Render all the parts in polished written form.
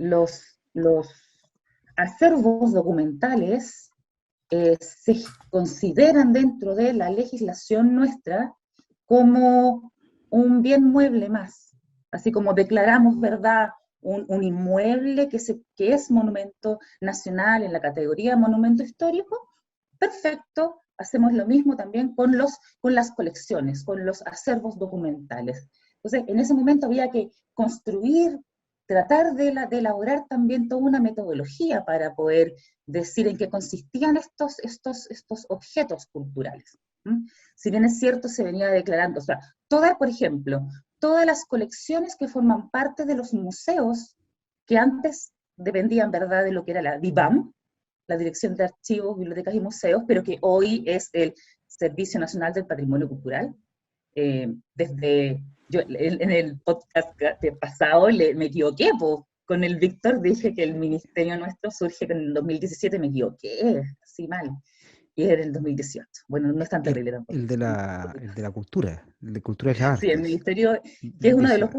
los acervos documentales se consideran dentro de la legislación nuestra como un bien mueble más, así como declaramos, ¿verdad?, un inmueble que es monumento nacional en la categoría monumento histórico. Perfecto, hacemos lo mismo también con las colecciones, con los acervos documentales. Entonces, en ese momento había que construir, tratar de elaborar también toda una metodología para poder decir en qué consistían estos objetos culturales. ¿Mm? Si bien es cierto, se venía declarando, o sea, por ejemplo, todas las colecciones que forman parte de los museos, que antes dependían, ¿verdad?, de lo que era la DIBAM, la Dirección de Archivos, Bibliotecas y Museos, pero que hoy es el Servicio Nacional del Patrimonio Cultural. Yo en el podcast pasado me equivoqué, con el Víctor dije que el ministerio nuestro surge en el 2017, me equivoqué, así mal, y era en el 2018. Bueno, no es tan terrible tampoco. El de la cultura, el de cultura y las Sí, el artes. ministerio, que es uno de los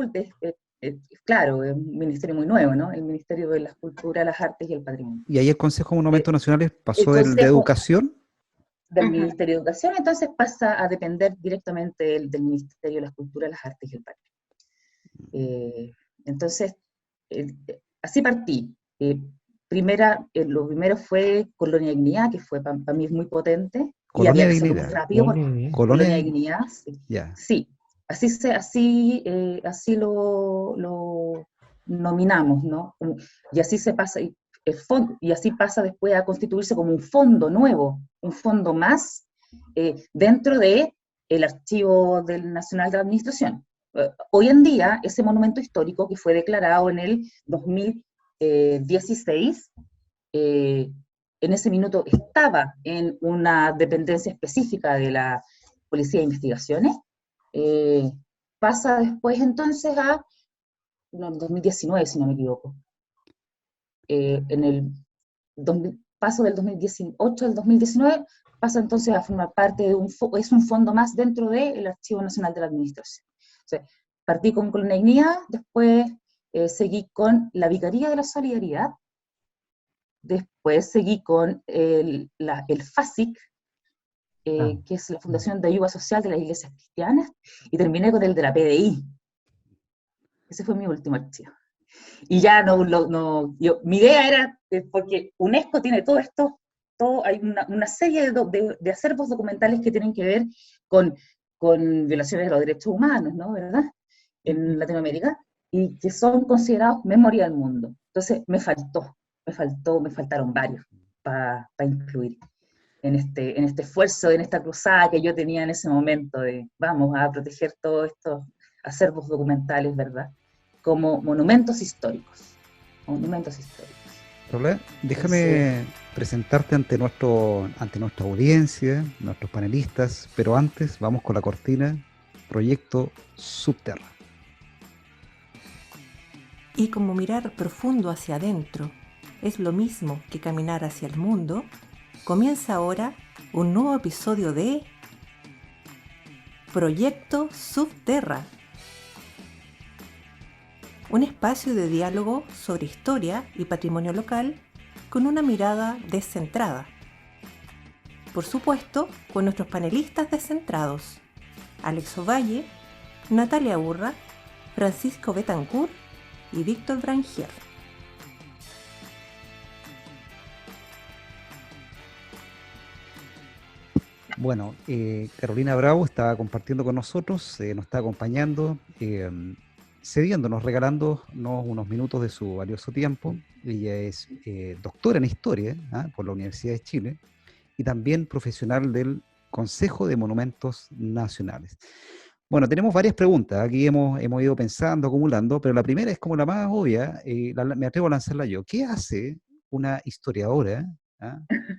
claro, es un ministerio muy nuevo, ¿no? El Ministerio de la Cultura, las Artes y el Patrimonio. Y ahí el Consejo de Eh, Monumentos Nacionales el pasó del de Consejo Educación. del Ministerio de Educación, entonces pasa a depender directamente del Ministerio de la Cultura, las Artes y el Patrimonio. Entonces, así partí. Lo primero fue Colonia Dignidad, que fue para mí muy potente, y Colonia había que hacerlo muy Dignidad. rápido, porque Colonia Colonia Dignidad. Dignidad, sí. Ya. Sí, así lo nominamos, ¿no? Y así se pasa, y así pasa después a constituirse como un fondo nuevo, un fondo más dentro de el Archivo Nacional de la Administración. Hoy en día, ese monumento histórico que fue declarado en el 2016, en ese minuto estaba en una dependencia específica de la Policía de Investigaciones, eh, pasa después entonces no, en 2019, si no me equivoco, en el paso del 2018 al 2019, pasa entonces a formar parte de es un fondo más dentro del Archivo Nacional de la Administración. O sea, partí con Colonia Dignidad, después seguí con la Vicaría de la Solidaridad, después seguí con el FASIC, que es la Fundación de Ayuda Social de las Iglesias Cristianas, y terminé con el de la PDI. Ese fue mi último archivo. Y ya mi idea era, porque UNESCO tiene todo esto, hay una serie de acervos documentales que tienen que ver con, violaciones de los derechos humanos, ¿no? ¿Verdad? En Latinoamérica, y que son considerados memoria del mundo. Entonces me faltaron varios para incluir en este esfuerzo, en esta cruzada que yo tenía en ese momento de vamos a proteger todos estos acervos documentales, ¿verdad? Como monumentos históricos. Monumentos históricos. Roland, Entonces, déjame presentarte ante nuestra audiencia, nuestros panelistas, pero antes vamos con la cortina Proyecto Subterra. Y como mirar profundo hacia adentro es lo mismo que caminar hacia el mundo, comienza ahora un nuevo episodio de Proyecto Subterra, un espacio de diálogo sobre historia y patrimonio local con una mirada descentrada. Por supuesto, con nuestros panelistas descentrados, Alex Ovalle, Natalia Urra, Francisco Betancourt y Víctor Brangier. Bueno, Carolina Bravo está compartiendo con nosotros, nos está acompañando, cediéndonos, regalándonos unos minutos de su valioso tiempo. Ella es doctora en Historia por la Universidad de Chile y también profesional del Consejo de Monumentos Nacionales. Bueno, tenemos varias preguntas, aquí hemos ido pensando, acumulando, pero la primera es como la más obvia, me atrevo a lanzarla yo. ¿Qué hace una historiadora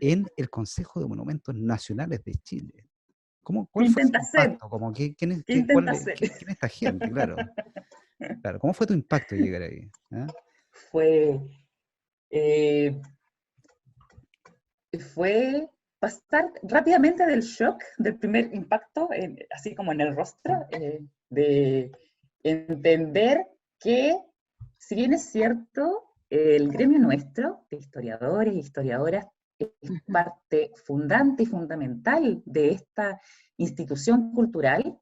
en el Consejo de Monumentos Nacionales de Chile? ¿qué ¿Cuál fue su intenta hacer? impacto? ¿Quién es, ¿Qué intenta hacer? quién es esta gente? Claro, claro. ¿Cómo fue tu impacto llegar ahí? Fue, eh, fue pasar rápidamente del shock, del primer impacto, así como en el rostro, de entender que, si bien es cierto, el gremio nuestro, de historiadores e historiadoras, es parte fundante y fundamental de esta institución cultural,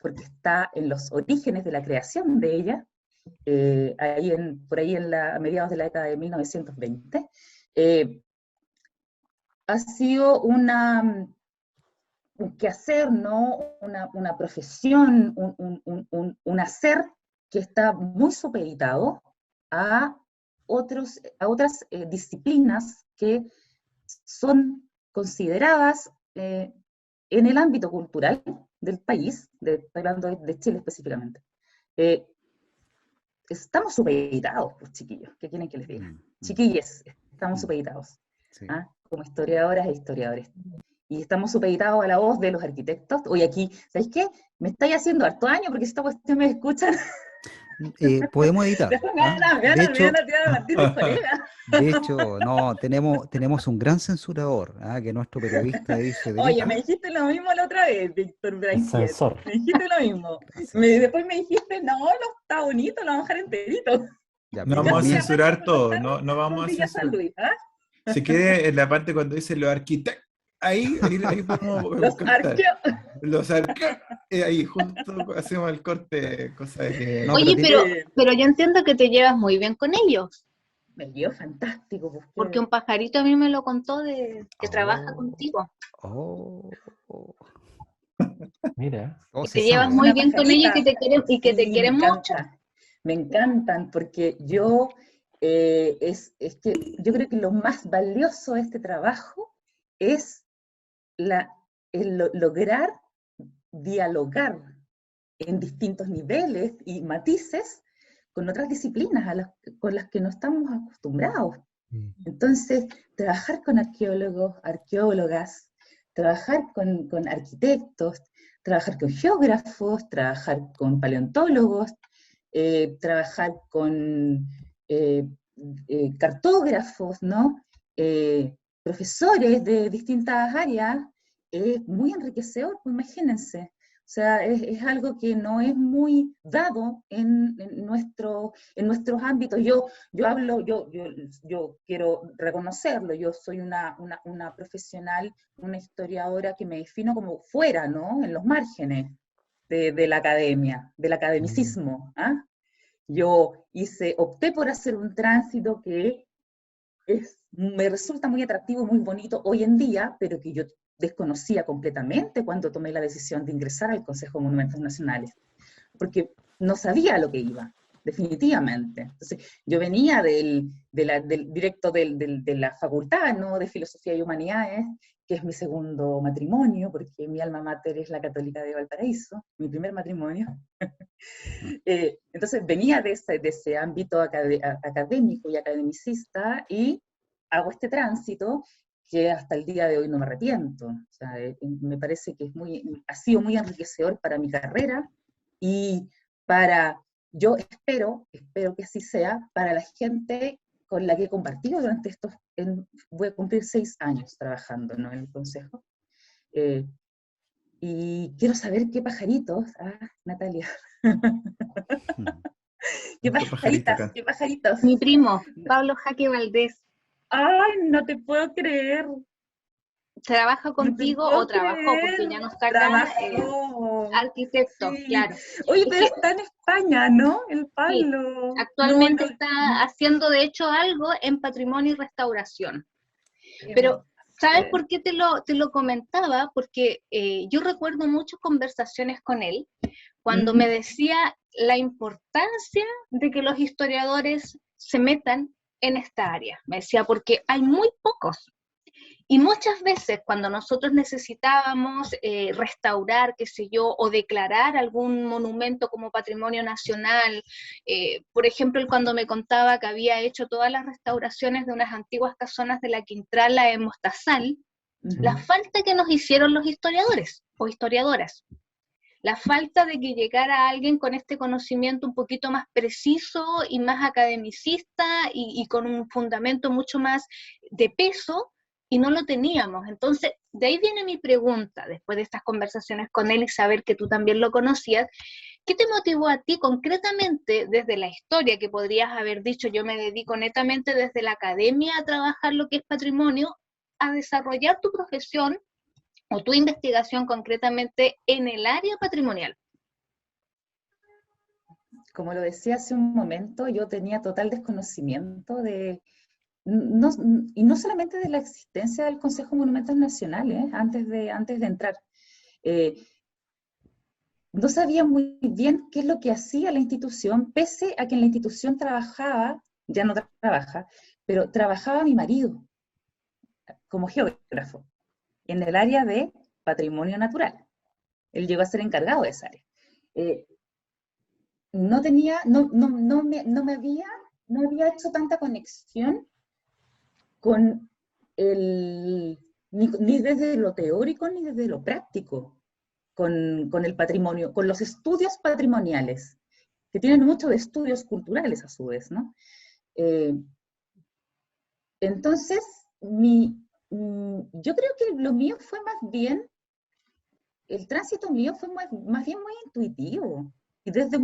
porque está en los orígenes de la creación de ella, por ahí a mediados de la década de 1920, ha sido un quehacer, ¿no? Una profesión, un hacer que está muy supeditado a otras disciplinas que son consideradas en el ámbito cultural del país, estoy hablando de Chile específicamente. Estamos supeditados, pues, chiquillos, ¿qué quieren que les diga? Chiquilles, estamos supeditados, Sí. como historiadoras e historiadores. Y estamos supeditados a la voz de los arquitectos. Hoy aquí, ¿sabéis qué? Me estáis haciendo harto daño porque si esta cuestión me escuchan. Podemos editar. Después me van a tirar a Martínez, colega. De hecho, no, tenemos un gran censurador, que nuestro periodista dice. Oye, me dijiste lo mismo la otra vez, Víctor Branquier. Censor. Me dijiste lo mismo. Después me dijiste, no está bonito, lo vamos a dejar enterito. Ya, No vamos a censurar todo, no vamos a Villa San censurar. Luis, Se quede en la parte cuando dice los arquitectos. Ahí podemos Los cortar. Los arqueos. Ahí justo hacemos el corte, cosa de que... No, Oye, pero pero yo entiendo que te llevas muy bien con ellos, Me dio fantástico. porque un pajarito a mí me lo contó que trabaja contigo. Mira. Que te llevas muy bien con ellos y que te quieren mucho. Me encantan, porque yo, es que yo creo que lo más valioso de este trabajo es lograr dialogar en distintos niveles y matices con otras disciplinas con las que no estamos acostumbrados. Entonces, trabajar con arqueólogos, arqueólogas, trabajar con arquitectos, trabajar con geógrafos, trabajar con paleontólogos, trabajar con cartógrafos, ¿no? Profesores de distintas áreas, es muy enriquecedor, pues imagínense. O sea, es algo que no es muy dado en nuestros ámbitos. Yo quiero reconocerlo, yo soy una profesional, una historiadora que me defino como fuera, ¿no? En los márgenes de la academia, del academicismo. Yo opté por hacer un tránsito que me resulta muy atractivo, muy bonito hoy en día, pero que yo desconocía completamente cuando tomé la decisión de ingresar al Consejo de Monumentos Nacionales, porque no sabía a lo que iba, definitivamente. Entonces, yo venía directo de la facultad, ¿no? De Filosofía y Humanidades, que es mi segundo matrimonio, porque mi alma mater es la Católica de Valparaíso, mi primer matrimonio. Entonces, venía de ese ámbito académico y academicista, y hago este tránsito que hasta el día de hoy no me arrepiento. O sea, me parece que ha sido muy enriquecedor para mi carrera y yo espero que así sea, para la gente con la que he compartido durante voy a cumplir 6 años trabajando, ¿no? En el Consejo. Y quiero saber qué pajaritos, Natalia. ¿Qué pajaritos? Mi primo, Pablo Jaque Valdés. ¡Ay, no te puedo creer! ¿Trabaja contigo o trabajó? Porque ya no está acá. Arquitecto, sí. Claro. Oye, pero está en España, ¿no? El Pablo. Sí. Actualmente está haciendo, de hecho, algo en patrimonio y restauración. Pero, ¿sabes por qué te lo comentaba? Porque yo recuerdo muchas conversaciones con él cuando me decía la importancia de que los historiadores se metan en esta área. Me decía, porque hay muy pocos. Y muchas veces cuando nosotros necesitábamos restaurar, qué sé yo, o declarar algún monumento como patrimonio nacional, por ejemplo, él cuando me contaba que había hecho todas las restauraciones de unas antiguas casonas de la Quintrala en Mostazal, la falta que nos hicieron los historiadores o historiadoras, la falta de que llegara alguien con este conocimiento un poquito más preciso y más academicista y con un fundamento mucho más de peso, y no lo teníamos. Entonces, de ahí viene mi pregunta, después de estas conversaciones con él y saber que tú también lo conocías, ¿Qué te motivó a ti concretamente desde la historia, que podrías haber dicho yo me dedico netamente desde la academia a trabajar lo que es patrimonio, a desarrollar tu profesión o tu investigación concretamente en el área patrimonial? Como lo decía hace un momento, yo tenía total desconocimiento y no solamente de la existencia del Consejo de Monumentos Nacionales, antes de entrar. No sabía muy bien qué es lo que hacía la institución, pese a que en la institución trabajaba, ya no trabaja, pero trabajaba mi marido como geógrafo en el área de patrimonio natural. Él llegó a ser encargado de esa área. No tenía, no había hecho tanta conexión con ni desde lo teórico ni desde lo práctico, con el patrimonio, con los estudios patrimoniales, que tienen mucho de estudios culturales a su vez, ¿no? Entonces, yo creo que lo mío fue más bien, el tránsito mío fue más bien muy intuitivo, y desde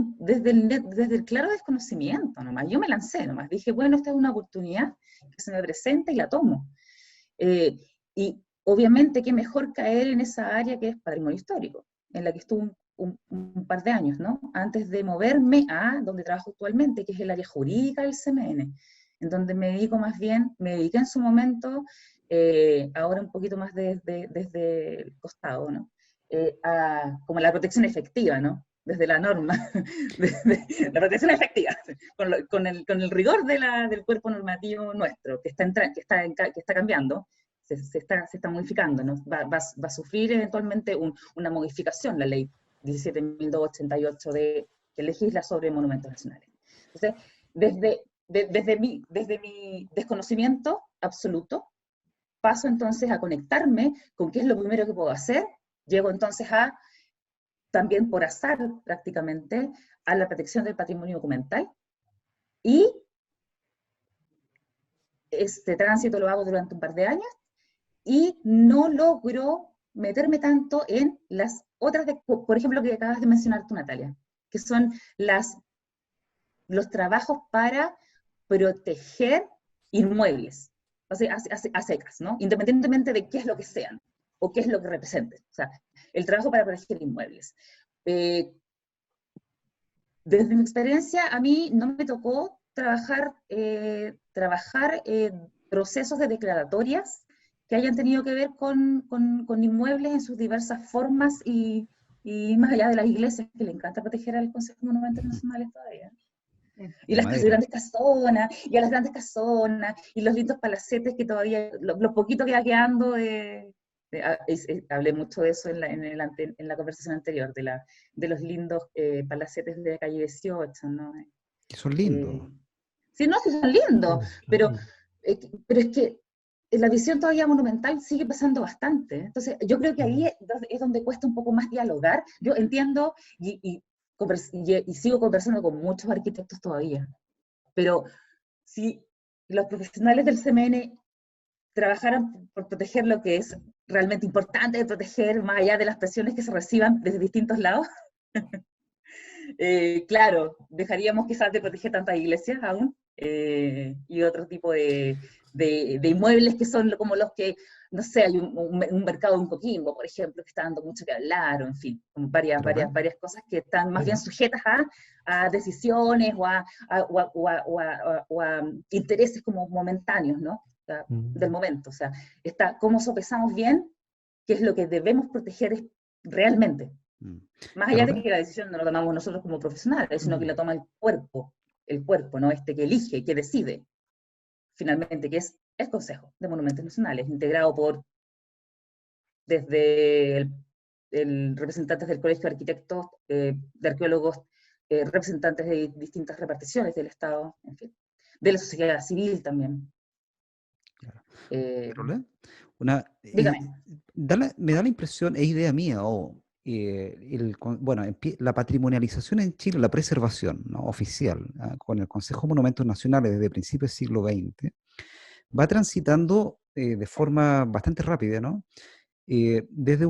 el claro desconocimiento nomás. Yo me lancé nomás, dije, bueno, esta es una oportunidad que se me presenta y la tomo. Y obviamente qué mejor caer en esa área que es patrimonio histórico, en la que estuve un par de años, ¿no? Antes de moverme a donde trabajo actualmente, que es el área jurídica del CMN, en donde me dediqué en su momento, ahora un poquito más desde el costado, ¿no? Como la protección efectiva, ¿no? Desde la norma, la protección efectiva, con el rigor del cuerpo normativo nuestro, que está cambiando, se está modificando, ¿no? Va a sufrir eventualmente una modificación, la ley 17.288 que legisla sobre monumentos nacionales. Entonces, desde mi desconocimiento absoluto, paso entonces a conectarme con qué es lo primero que puedo hacer. Llego entonces también por azar prácticamente, a la protección del patrimonio documental, y este tránsito lo hago durante un par de años, y no logro meterme tanto en las otras, por ejemplo, que acabas de mencionar tú, Natalia, que son los trabajos para proteger inmuebles, o sea, a secas, ¿no? Independientemente de qué es lo que sean, o qué es lo que representen. O sea, el trabajo para proteger inmuebles. Desde mi experiencia, a mí no me tocó trabajar procesos de declaratorias que hayan tenido que ver con inmuebles en sus diversas formas, y más allá de las iglesias, que le encanta proteger al Consejo de Monumentos Nacionales todavía. Y las grandes casonas, y a las grandes casonas, y los lindos palacetes que todavía, lo poquito que va quedando hablé mucho de eso en la conversación anterior, de los lindos palacetes de calle 18, ¿no? Que son lindos. Sí, no, sí son lindos, pero es que la visión todavía monumental sigue pasando bastante. Entonces, yo creo que ahí es donde cuesta un poco más dialogar. Yo entiendo y sigo conversando con muchos arquitectos todavía, pero si los profesionales del CMN trabajaran por proteger lo que es realmente importante de proteger, más allá de las presiones que se reciban desde distintos lados, claro, dejaríamos quizás de proteger tantas iglesias aún, y otro tipo de inmuebles que son como los que, no sé, hay un mercado en Coquimbo, por ejemplo, que está dando mucho que hablar, o en fin, varias cosas que están más bien sujetas a decisiones o a intereses como momentáneos, ¿no? O sea, del momento. O sea, cómo sopesamos bien qué es lo que debemos proteger realmente. Más allá de que la decisión no la tomamos nosotros como profesionales, sino que la toma el cuerpo, ¿no? Que elige, que decide, finalmente, que es el Consejo de Monumentos Nacionales, integrado desde el representantes del Colegio de Arquitectos, de Arqueólogos, representantes de distintas reparticiones del Estado, en fin, de la sociedad civil también. Dígame. Me da la impresión, es idea mía, la patrimonialización en Chile, la preservación, ¿no?, oficial, con el Consejo de Monumentos Nacionales desde principios del siglo XX, va transitando de forma bastante rápida, ¿no? Desde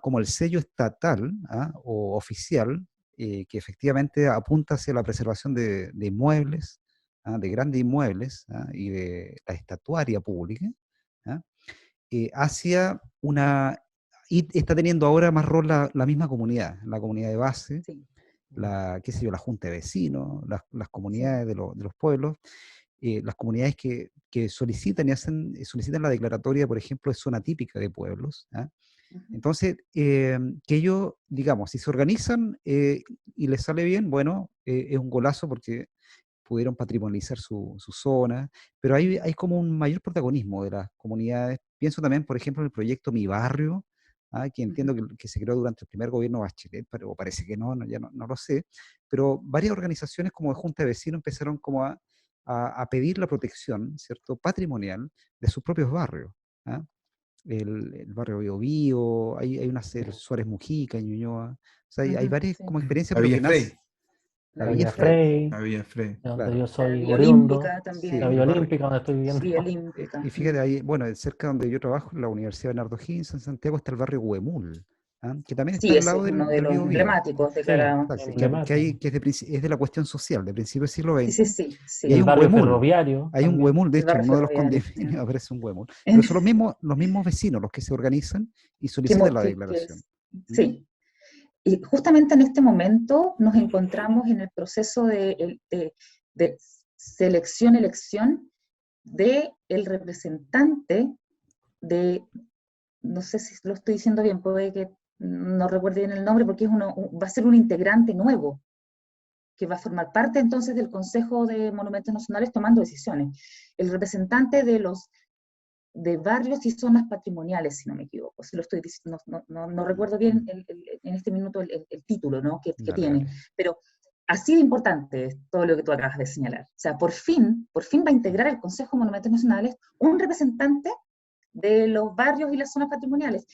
como el sello estatal o oficial, que efectivamente apunta hacia la preservación de inmuebles, de grandes inmuebles, y de la estatuaria pública, ¿ah? Hacia una... Y está teniendo ahora más rol la misma comunidad, la comunidad de base, Sí, qué sé yo, la junta de vecinos, las sí. comunidades de los pueblos, las comunidades que solicitan y solicitan la declaratoria, por ejemplo, de zona típica de pueblos. Ujú. Entonces, que ellos, digamos, si se organizan y les sale bien, bueno, es un golazo porque pudieron patrimonializar su zona, pero hay como un mayor protagonismo de las comunidades. Pienso también, por ejemplo, en el proyecto Mi Barrio, que entiendo que se creó durante el primer gobierno Bachelet, pero parece que ya no lo sé, pero varias organizaciones como de Junta de Vecinos empezaron como a pedir la protección, ¿cierto?, patrimonial de sus propios barrios. ¿Ah? El barrio Bio Bio, hay una Suárez Mujica, en Ñuñoa, o sea, hay varias Sí. como experiencias, La pero Villa que nace Frey. la La Villa Villa Frey, Frey, La Villa Frey. de donde claro. yo La soy Vía oriundo, Olímpica Sí, la también, Villa el barrio, Olímpica donde estoy viviendo. Vía Olímpica. y fíjate ahí, bueno, cerca donde yo trabajo, en la Universidad Bernardo Higgins, en Santiago, está el barrio Huemul, que también está Sí, al ese lado es uno de del los Bío Bío. emblemáticos Sí, declarados. Exacto, Sí, emblemático. que es de la cuestión social, de principio del siglo sí, sí, XX, sí, y hay El sí. un barrio huemul, ferroviario hay un también. huemul, de El hecho, en barrio uno de los ferroviario. condominios aparece un huemul, pero son los mismos vecinos los que se organizan y Que, solicitan la declaración. ¿Mm? sí. Y justamente en este momento nos encontramos en el proceso de selección-elección del representante de, no sé si lo estoy diciendo bien, puede que no recuerde bien el nombre, porque va a ser un integrante nuevo, que va a formar parte entonces del Consejo de Monumentos Nacionales tomando decisiones. El representante de barrios y zonas patrimoniales, si no me equivoco, si lo estoy diciendo, no recuerdo bien en este minuto el título, ¿no?, que Dale, tiene, dale. pero así de importante es todo lo que tú acabas de señalar. O sea, por fin va a integrar el Consejo de Monumentos Nacionales un representante de los barrios y las zonas patrimoniales.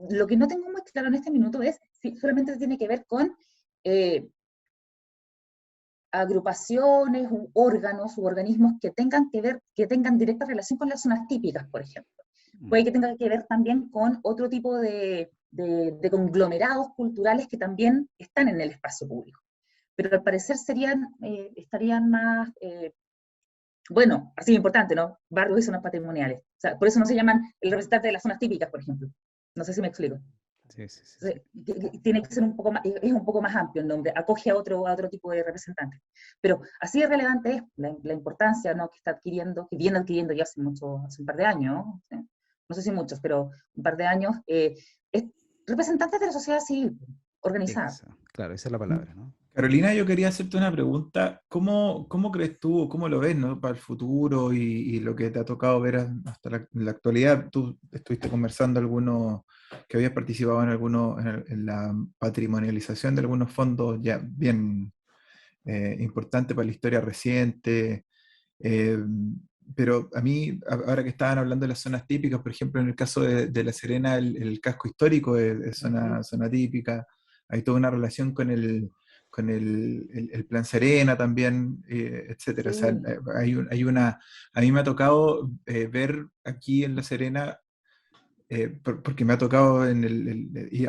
Lo que no tengo muy claro en este minuto es si solamente tiene que ver con agrupaciones, órganos u organismos que tengan directa relación con las zonas típicas, por ejemplo. Puede que tenga que ver también con otro tipo de conglomerados culturales que también están en el espacio público. Pero al parecer estarían más, bueno, así de importante, ¿no? Barrios y zonas patrimoniales. O sea, por eso no se llaman el representante de las zonas típicas, por ejemplo. No sé si me explico. Sí. Tiene que ser un poco más, es un poco más amplio el nombre, acoge a otro tipo de representantes. Pero así de relevante es la importancia, ¿no?, que está adquiriendo, que viene adquiriendo ya hace un par de años, ¿no? No sé si muchos, pero un par de años, es representantes de la sociedad civil organizada. Claro, esa es la palabra, ¿no? Carolina, yo quería hacerte una pregunta. ¿Cómo crees tú, o cómo lo ves, ¿no?, para el futuro y lo que te ha tocado ver hasta la actualidad? Tú estuviste conversando algunos que habías participado en algunos en la patrimonialización de algunos fondos ya bien importantes para la historia reciente. eh, pero a mí, ahora que estaban hablando de las zonas típicas, por ejemplo, en el caso de La Serena, el casco histórico es zona típica. Hay toda una relación con el Plan Serena también, etcétera. O sea, Sí. a mí me ha tocado ver aquí en La Serena, porque me ha tocado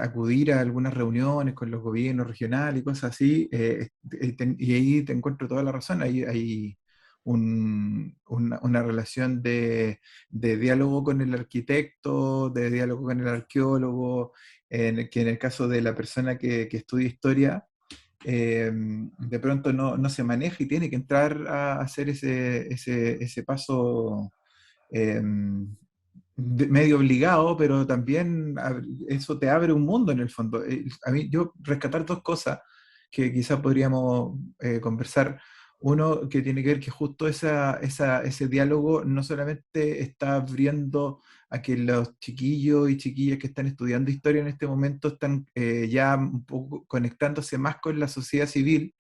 acudir a algunas reuniones con los gobiernos regionales y cosas así, y ahí te encuentro toda la razón. Hay una relación de diálogo con el arquitecto, de diálogo con el arqueólogo, que en el caso de la persona que estudia historia, de pronto no se maneja y tiene que entrar a hacer ese paso. Medio obligado, pero también eso te abre un mundo en el fondo. A mí, yo rescatar dos cosas que quizás podríamos conversar. Uno que tiene que ver que justo ese diálogo no solamente está abriendo a que los chiquillos y chiquillas que están estudiando historia en este momento están ya un poco conectándose más con la sociedad civil,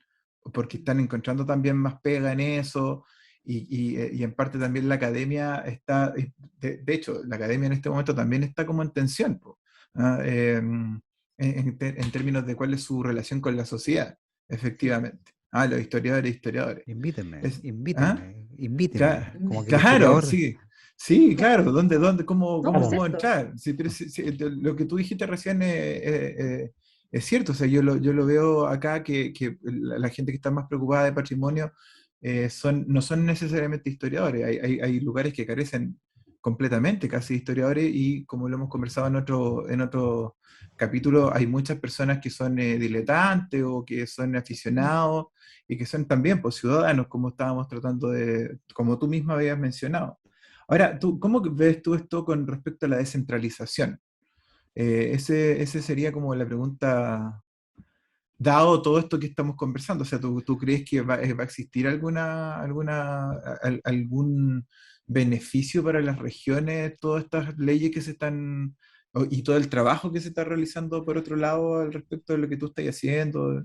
porque están encontrando también más pega en eso, y en parte también la academia está, de hecho, la academia en este momento también está como en tensión, en términos de cuál es su relación con la sociedad, efectivamente. Los historiadores. Invítenme, ¿Ah? invítenme, como que el Claro, historiador... sí, claro, ¿cómo No, por puedo cierto. entrar? Sí, pero lo que tú dijiste recién es cierto, o sea, yo lo veo acá que la gente que está más preocupada de patrimonio no son necesariamente historiadores, hay lugares que carecen completamente casi de historiadores y como lo hemos conversado en otro capítulo, hay muchas personas que son diletantes o que son aficionados y que son también pues, ciudadanos, como estábamos tratando como tú misma habías mencionado. Ahora, ¿cómo ves tú esto con respecto a la descentralización? Ese sería como la pregunta, dado todo esto que estamos conversando. O sea, ¿tú crees que va a existir algún beneficio para las regiones, todas estas leyes que se están, y todo el trabajo que se está realizando por otro lado al respecto de lo que tú estás haciendo?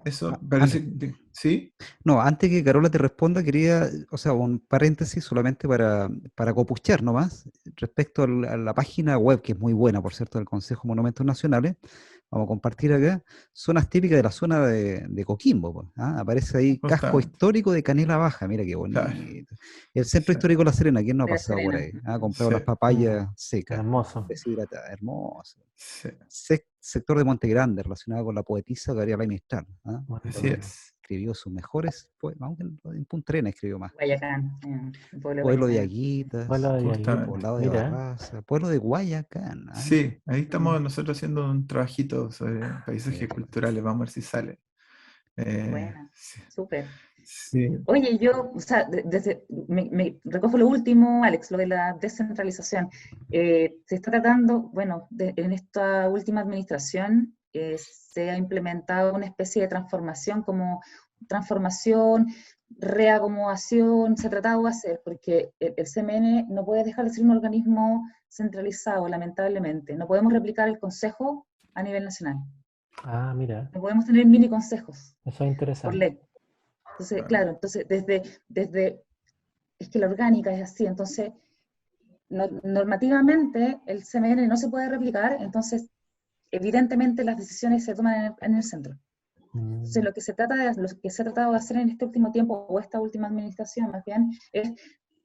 Eso Antes, parece, ¿sí? no, antes que Carola te responda, quería, o sea, un paréntesis solamente para copuchar nomás, respecto a la página web, que es muy buena, por cierto, del Consejo de Monumentos Nacionales, vamos a compartir acá, zonas típicas de la zona de Coquimbo, pues, ¿ah? Aparece ahí casco Justamente. histórico de Canela Baja, mira qué Claro, bonito. El centro sí, histórico de La Serena, ¿quién no ha de La pasado por Serena. ahí? Ha comprado sí, unas papayas secas, Hermoso. deshidratadas, hermosas. sí, Sector de Monte Grande, relacionado con la poetisa Gabriela Mistral, ¿ah? así Montegrande. es. Escribió sus mejores poemas, aunque en Punta Arenas escribió más. Guayacán, el pueblo de Pueblo de Guayacán. Aguitas, Pueblo de Diaguita. Justamente. Poblado de Mira, Barraza, Pueblo de Guayacán. Ah, Sí, ahí Mm, estamos nosotros haciendo un trabajito sobre mira paisajes qué bueno. culturales, vamos a ver si sale. buena, Sí, súper. sí, Oye, yo, o sea, me recojo lo último, Alex, lo de la descentralización. Se está tratando, bueno, en esta última administración se ha implementado una especie de transformación, como transformación, reacomodación, se ha tratado de hacer, porque el CMN no puede dejar de ser un organismo centralizado, lamentablemente. No podemos replicar el Consejo a nivel nacional. mira, No podemos tener mini consejos, eso es por interesante. ley. Entonces, claro. claro, entonces es que la orgánica es así, entonces normativamente el CMN no se puede replicar, entonces evidentemente las decisiones se toman en el centro. Entonces Mm, lo que se ha tratado de hacer en este último tiempo, o esta última administración más bien, es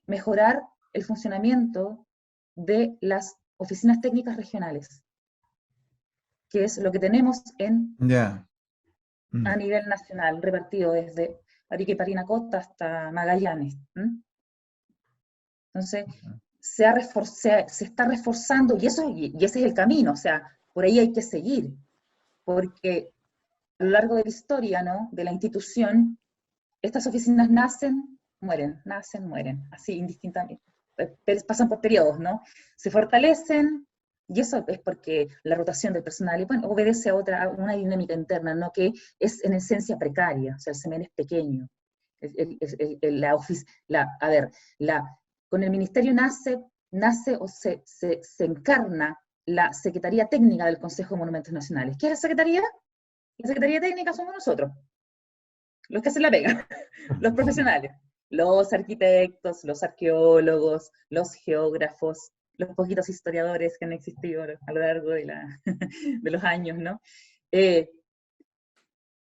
mejorar el funcionamiento de las oficinas técnicas regionales, que es lo que tenemos Ya. a Mm. nivel nacional, repartido desde Arica y Parinacota hasta Magallanes. Entonces, se está reforzando, y ese es el camino, o sea, por ahí hay que seguir, porque a lo largo de la historia, ¿no?, de la institución, estas oficinas nacen, mueren, así indistintamente, pasan por periodos, ¿no? Se fortalecen, y eso es porque la rotación del personal, y bueno, obedece a una dinámica interna, ¿no?, que es en esencia precaria, o sea, el CMN es pequeño. A ver, con el ministerio nace o se encarna la Secretaría Técnica del Consejo de Monumentos Nacionales. ¿Qué es la Secretaría? La Secretaría Técnica somos nosotros, los que hacen la pega, los profesionales, los arquitectos, los arqueólogos, los geógrafos, los poquitos historiadores que han existido a lo largo de los años, ¿no?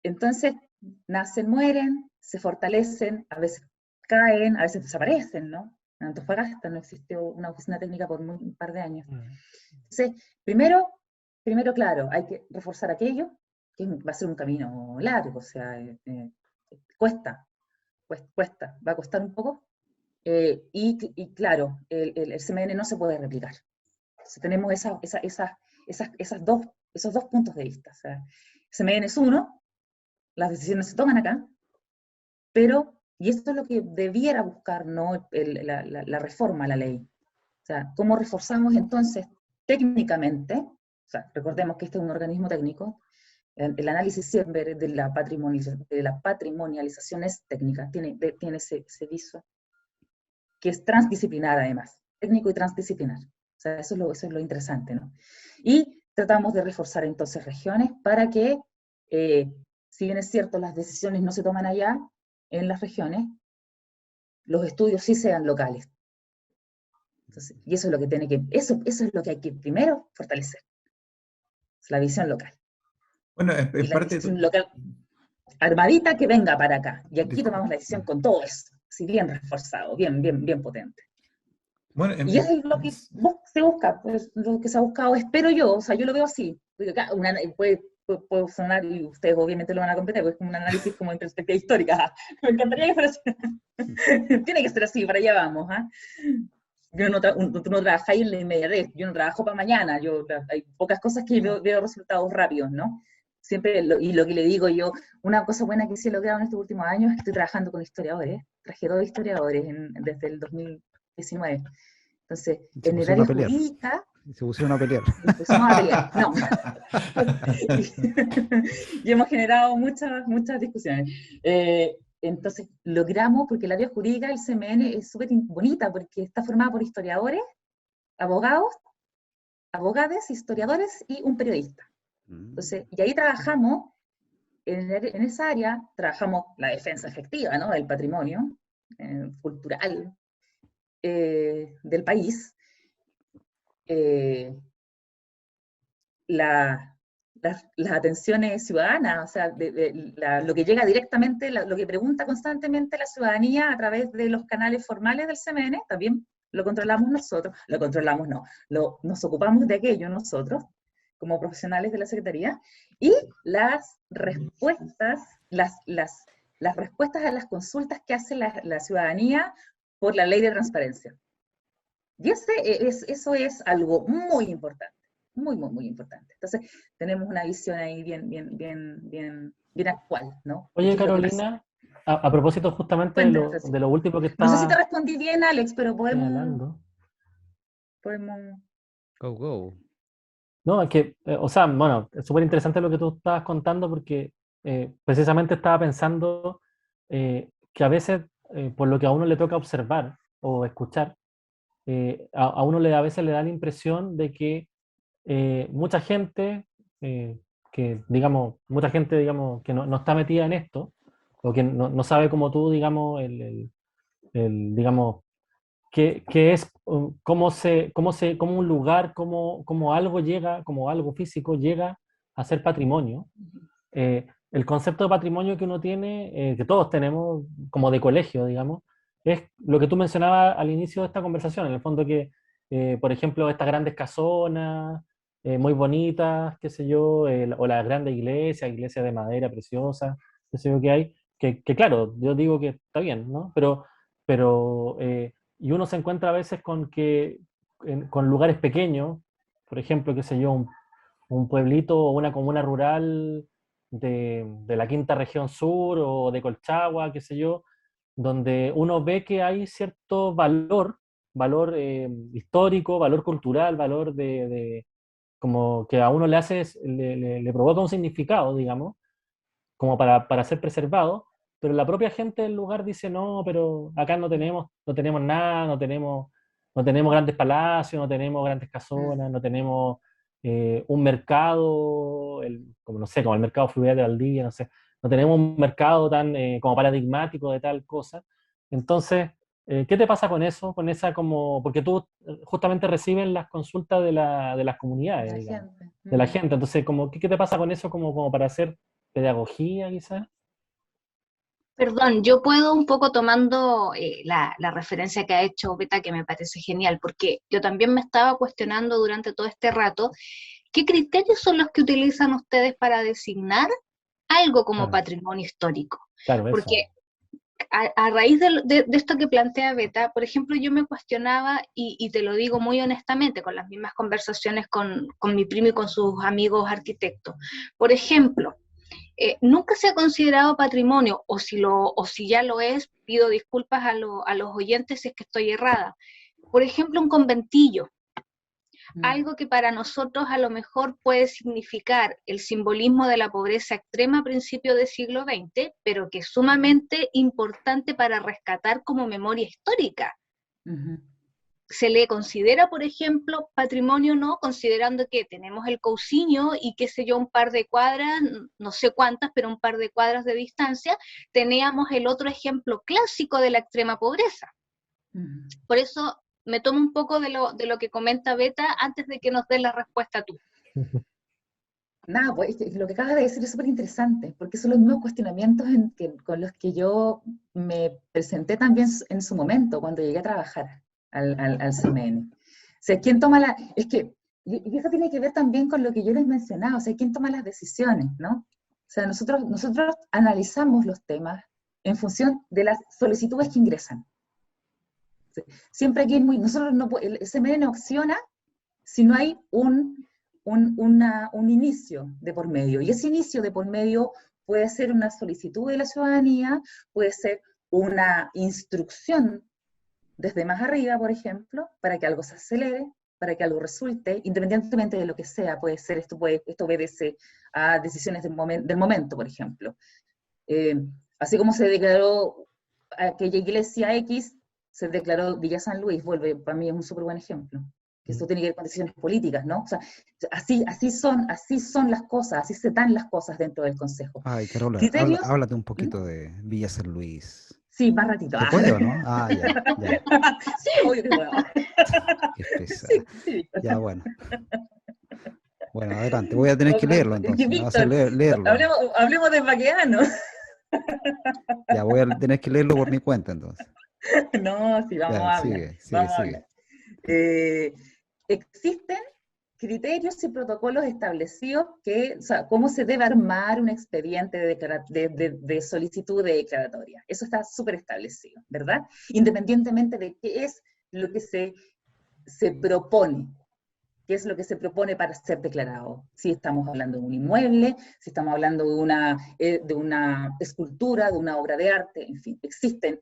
Entonces, nacen, mueren, se fortalecen, a veces caen, a veces desaparecen, ¿no? En Antofagasta no existió una oficina técnica por un par de años. Entonces, primero, claro, hay que reforzar aquello, que va a ser un camino largo, o sea, cuesta, va a costar un poco, y claro, el CMN no se puede replicar. Entonces tenemos esos dos puntos de vista. O sea, CMN es uno, las decisiones se toman acá, pero, y esto es lo que debiera buscar, ¿no?, la reforma a la ley. O sea, ¿cómo reforzamos entonces técnicamente? O sea, recordemos que este es un organismo técnico, el análisis siempre de la patrimonialización es técnica, tiene ese viso, que es transdisciplinar además, técnico y transdisciplinar. O sea, eso es lo interesante, ¿no? Y tratamos de reforzar entonces regiones para que, si bien es cierto, las decisiones no se toman allá, en las regiones, los estudios sí sean locales. Entonces, y eso es lo que eso es lo que hay que primero fortalecer, es la visión local. Bueno, Y en la parte, visión local armadita que venga para acá. Y aquí disculpa. tomamos la decisión con todo eso, así bien reforzado, bien potente. Bueno, Y es lo que se busca, pues, lo que se ha buscado, espero yo, o sea, yo lo veo así. Porque, claro, puede sonar, y ustedes obviamente lo van a comprender, porque es como un análisis como en perspectiva histórica. Me encantaría que fuera así. Tiene que ser así, para allá vamos. Tú no trabajáis en la inmediatez, yo no trabajo para mañana, hay pocas cosas que veo resultados rápidos, ¿no? Siempre, y lo que le digo yo, una cosa buena que sí he logrado en estos últimos años es que estoy trabajando con historiadores, traje 2 historiadores desde el 2019. Entonces, Se en el pusieron área a pelear. jurídica, Se pusieron a pelear. nos pusimos a pelear, no. Y hemos generado muchas discusiones. Entonces, logramos, porque el área jurídica del CMN es súper bonita, porque está formada por historiadores, abogados, abogadas, historiadores y un periodista. Entonces, y ahí trabajamos, en esa área, trabajamos la defensa efectiva, ¿no?, del patrimonio cultural del país, las atenciones ciudadanas, o sea, lo que llega directamente, lo que pregunta constantemente la ciudadanía a través de los canales formales del CMN, también lo controlamos nosotros, nos ocupamos de aquello nosotros, como profesionales de la Secretaría, y las respuestas, las respuestas a las consultas que hace la ciudadanía por la ley de transparencia. Y eso es algo muy importante, muy importante. Entonces, tenemos una visión ahí bien actual, ¿no? Oye, Carolina, a propósito justamente de lo último que No sé si te estaba respondí bien, Alex, pero señalando. podemos... Go. No, es que, o sea, bueno, es súper interesante lo que tú estabas contando porque precisamente estaba pensando que a veces, por lo que a uno le toca observar o escuchar, a uno a veces le da la impresión de que mucha gente, mucha gente, digamos, que no está metida en esto, o que no sabe como tú, digamos, digamos, qué es, cómo un lugar, cómo algo llega, como algo físico llega a ser patrimonio. El concepto de patrimonio que uno tiene, que todos tenemos, como de colegio, digamos, es lo que tú mencionabas al inicio de esta conversación, en el fondo que, por ejemplo, estas grandes casonas, muy bonitas, qué sé yo, o las grandes iglesias de madera preciosas, qué sé yo, que hay, que claro, yo digo que está bien, ¿no? Pero y uno se encuentra a veces con lugares pequeños, por ejemplo, qué sé yo, un pueblito o una comuna rural de la Quinta Región Sur o de Colchagua, qué sé yo, donde uno ve que hay cierto valor histórico, valor cultural, valor como que a uno le provoca un significado, digamos, como para ser preservado, pero la propia gente del lugar dice, no, pero acá no tenemos nada, no tenemos grandes palacios, no tenemos grandes casonas, no tenemos un mercado, como no sé, como el mercado fluvial de Valdivia, no sé, no tenemos un mercado tan como paradigmático de tal cosa. Entonces, ¿qué te pasa con eso? Con esa como, porque tú justamente recibes las consultas de las comunidades, digamos, de la gente. Entonces, como, ¿qué te pasa con eso como para hacer pedagogía, quizás? Perdón, yo puedo un poco tomando la referencia que ha hecho Beta, que me parece genial, porque yo también me estaba cuestionando durante todo este rato, ¿qué criterios son los que utilizan ustedes para designar algo como patrimonio histórico? Claro, eso. Porque a raíz de esto que plantea Beta, por ejemplo, yo me cuestionaba, y te lo digo muy honestamente, con las mismas conversaciones con mi primo y con sus amigos arquitectos. Por ejemplo, nunca se ha considerado patrimonio, o si ya lo es, pido disculpas a los oyentes si es que estoy errada. Por ejemplo, un conventillo, algo que para nosotros a lo mejor puede significar el simbolismo de la pobreza extrema a principios del siglo XX, pero que es sumamente importante para rescatar como memoria histórica. Se le considera, por ejemplo, patrimonio, ¿no? Considerando que tenemos el Cousiño y qué sé yo, un par de cuadras, no sé cuántas, pero un par de cuadras de distancia, teníamos el otro ejemplo clásico de la extrema pobreza. Por eso me tomo un poco de lo que comenta Beta antes de que nos dé la respuesta tú. Nada, pues lo que acabas de decir es súper interesante, porque son los mismos cuestionamientos con los que yo me presenté también en su momento, cuando llegué a trabajar al CMN. O sea, ¿quién toma la...? Es que, y eso tiene que ver también con lo que yo les mencionaba, o sea, ¿quién toma las decisiones, no? O sea, nosotros analizamos los temas en función de las solicitudes que ingresan. Siempre aquí nosotros el CMN no acciona si no hay un inicio de por medio. Y ese inicio de por medio puede ser una solicitud de la ciudadanía, puede ser una instrucción desde más arriba, por ejemplo, para que algo se acelere, para que algo resulte, independientemente de lo que sea. Puede ser, esto obedece a decisiones del momento, por ejemplo. Así como se declaró aquella iglesia X, se declaró Villa San Luis, para mí es un súper buen ejemplo. Que esto tiene que ver con decisiones políticas, ¿no? O sea, así son las cosas, así se dan las cosas dentro del Consejo. Ay, Carola, ¿Criterios? háblate un poquito de Villa San Luis. Sí, más ratito. ¿Se puede o no? Ah, ya. Sí, obvio que puedo. Qué pesada. Sí. Ya, bueno. Bueno, adelante, voy a tener que leerlo entonces. Me vas a Víctor, leerlo. Hablemos de Baqueano. Ya, voy a tener que leerlo por mi cuenta entonces. No, sí, vamos Ya, a hablar. Vamos a hablar. Existen criterios y protocolos establecidos o sea, cómo se debe armar un expediente de solicitud de declaratoria. Eso está súper establecido, ¿verdad? Independientemente de qué es lo que se propone, qué es lo que se propone para ser declarado. Si estamos hablando de un inmueble, si estamos hablando de una escultura, de una obra de arte, en fin, existe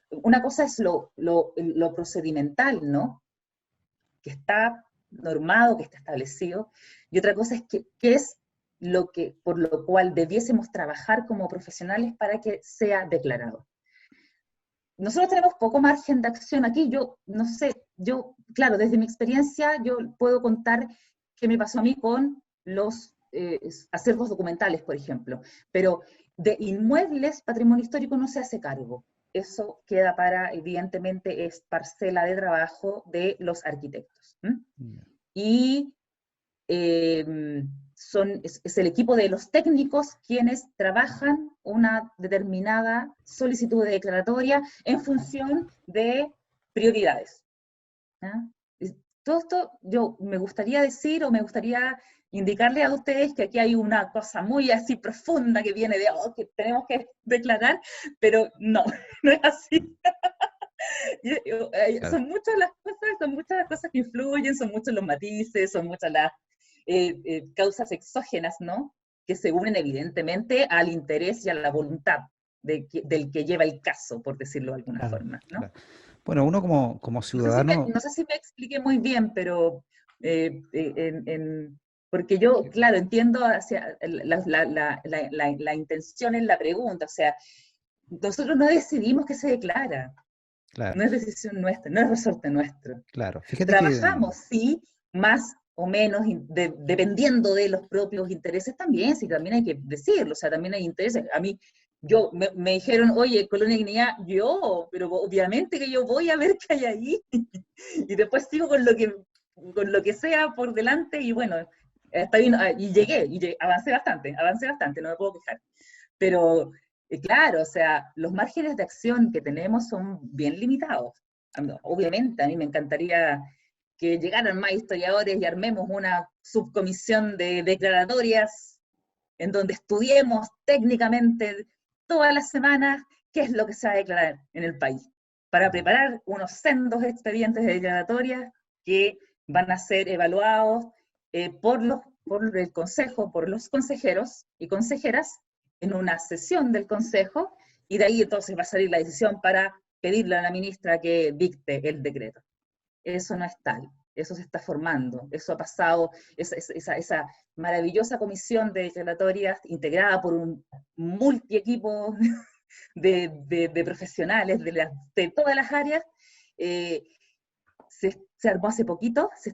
una cosa es lo procedimental, ¿no? Que está normado, que está establecido, y otra cosa es qué es por lo cual debiésemos trabajar como profesionales para que sea declarado. Nosotros tenemos poco margen de acción aquí. Yo no sé, claro, desde mi experiencia, yo puedo contar qué me pasó a mí con los acervos documentales, por ejemplo, pero de inmuebles, patrimonio histórico no se hace cargo. Eso queda evidentemente, es parcela de trabajo de los arquitectos. Y es el equipo de los técnicos quienes trabajan una determinada solicitud de declaratoria en función de prioridades. Todo esto me gustaría decir, o me gustaría indicarle a ustedes que aquí hay una cosa muy así profunda que viene de, que tenemos que declarar, pero no es así. Claro. Son muchas las cosas que influyen, son muchos los matices, son muchas las causas exógenas, ¿no? Que se unen evidentemente al interés y a la voluntad del que lleva el caso, por decirlo de alguna forma, ¿no? Claro. Bueno, uno como ciudadano... No sé si me expliqué muy bien, pero porque yo, claro, entiendo hacia la intención en la pregunta, o sea, nosotros no decidimos que se declara. Claro. No es decisión nuestra, no es resorte nuestro. Claro, fíjate Trabajamos, sí, más o menos, dependiendo de los propios intereses también, sí, también hay que decirlo, o sea, también hay intereses. A mí, me dijeron, oye, Colonia Dignidad, pero obviamente que yo voy a ver qué hay ahí, y después sigo con lo que sea por delante, y bueno, está bien, y llegué, avancé bastante, no me puedo quejar. Pero, claro, o sea, los márgenes de acción que tenemos son bien limitados. Obviamente, a mí me encantaría que llegaran más historiadores y armemos una subcomisión de declaratorias en donde estudiemos técnicamente todas las semanas qué es lo que se va a declarar en el país, para preparar unos sendos expedientes de declaratorias que van a ser evaluados por el Consejo, por los consejeros y consejeras, en una sesión del Consejo, y de ahí entonces va a salir la decisión para pedirle a la ministra que dicte el decreto. Eso no es tal, eso se está formando, eso ha pasado, esa maravillosa comisión de declaratorias integrada por un multiequipo de profesionales de todas las áreas, se armó hace poquito, se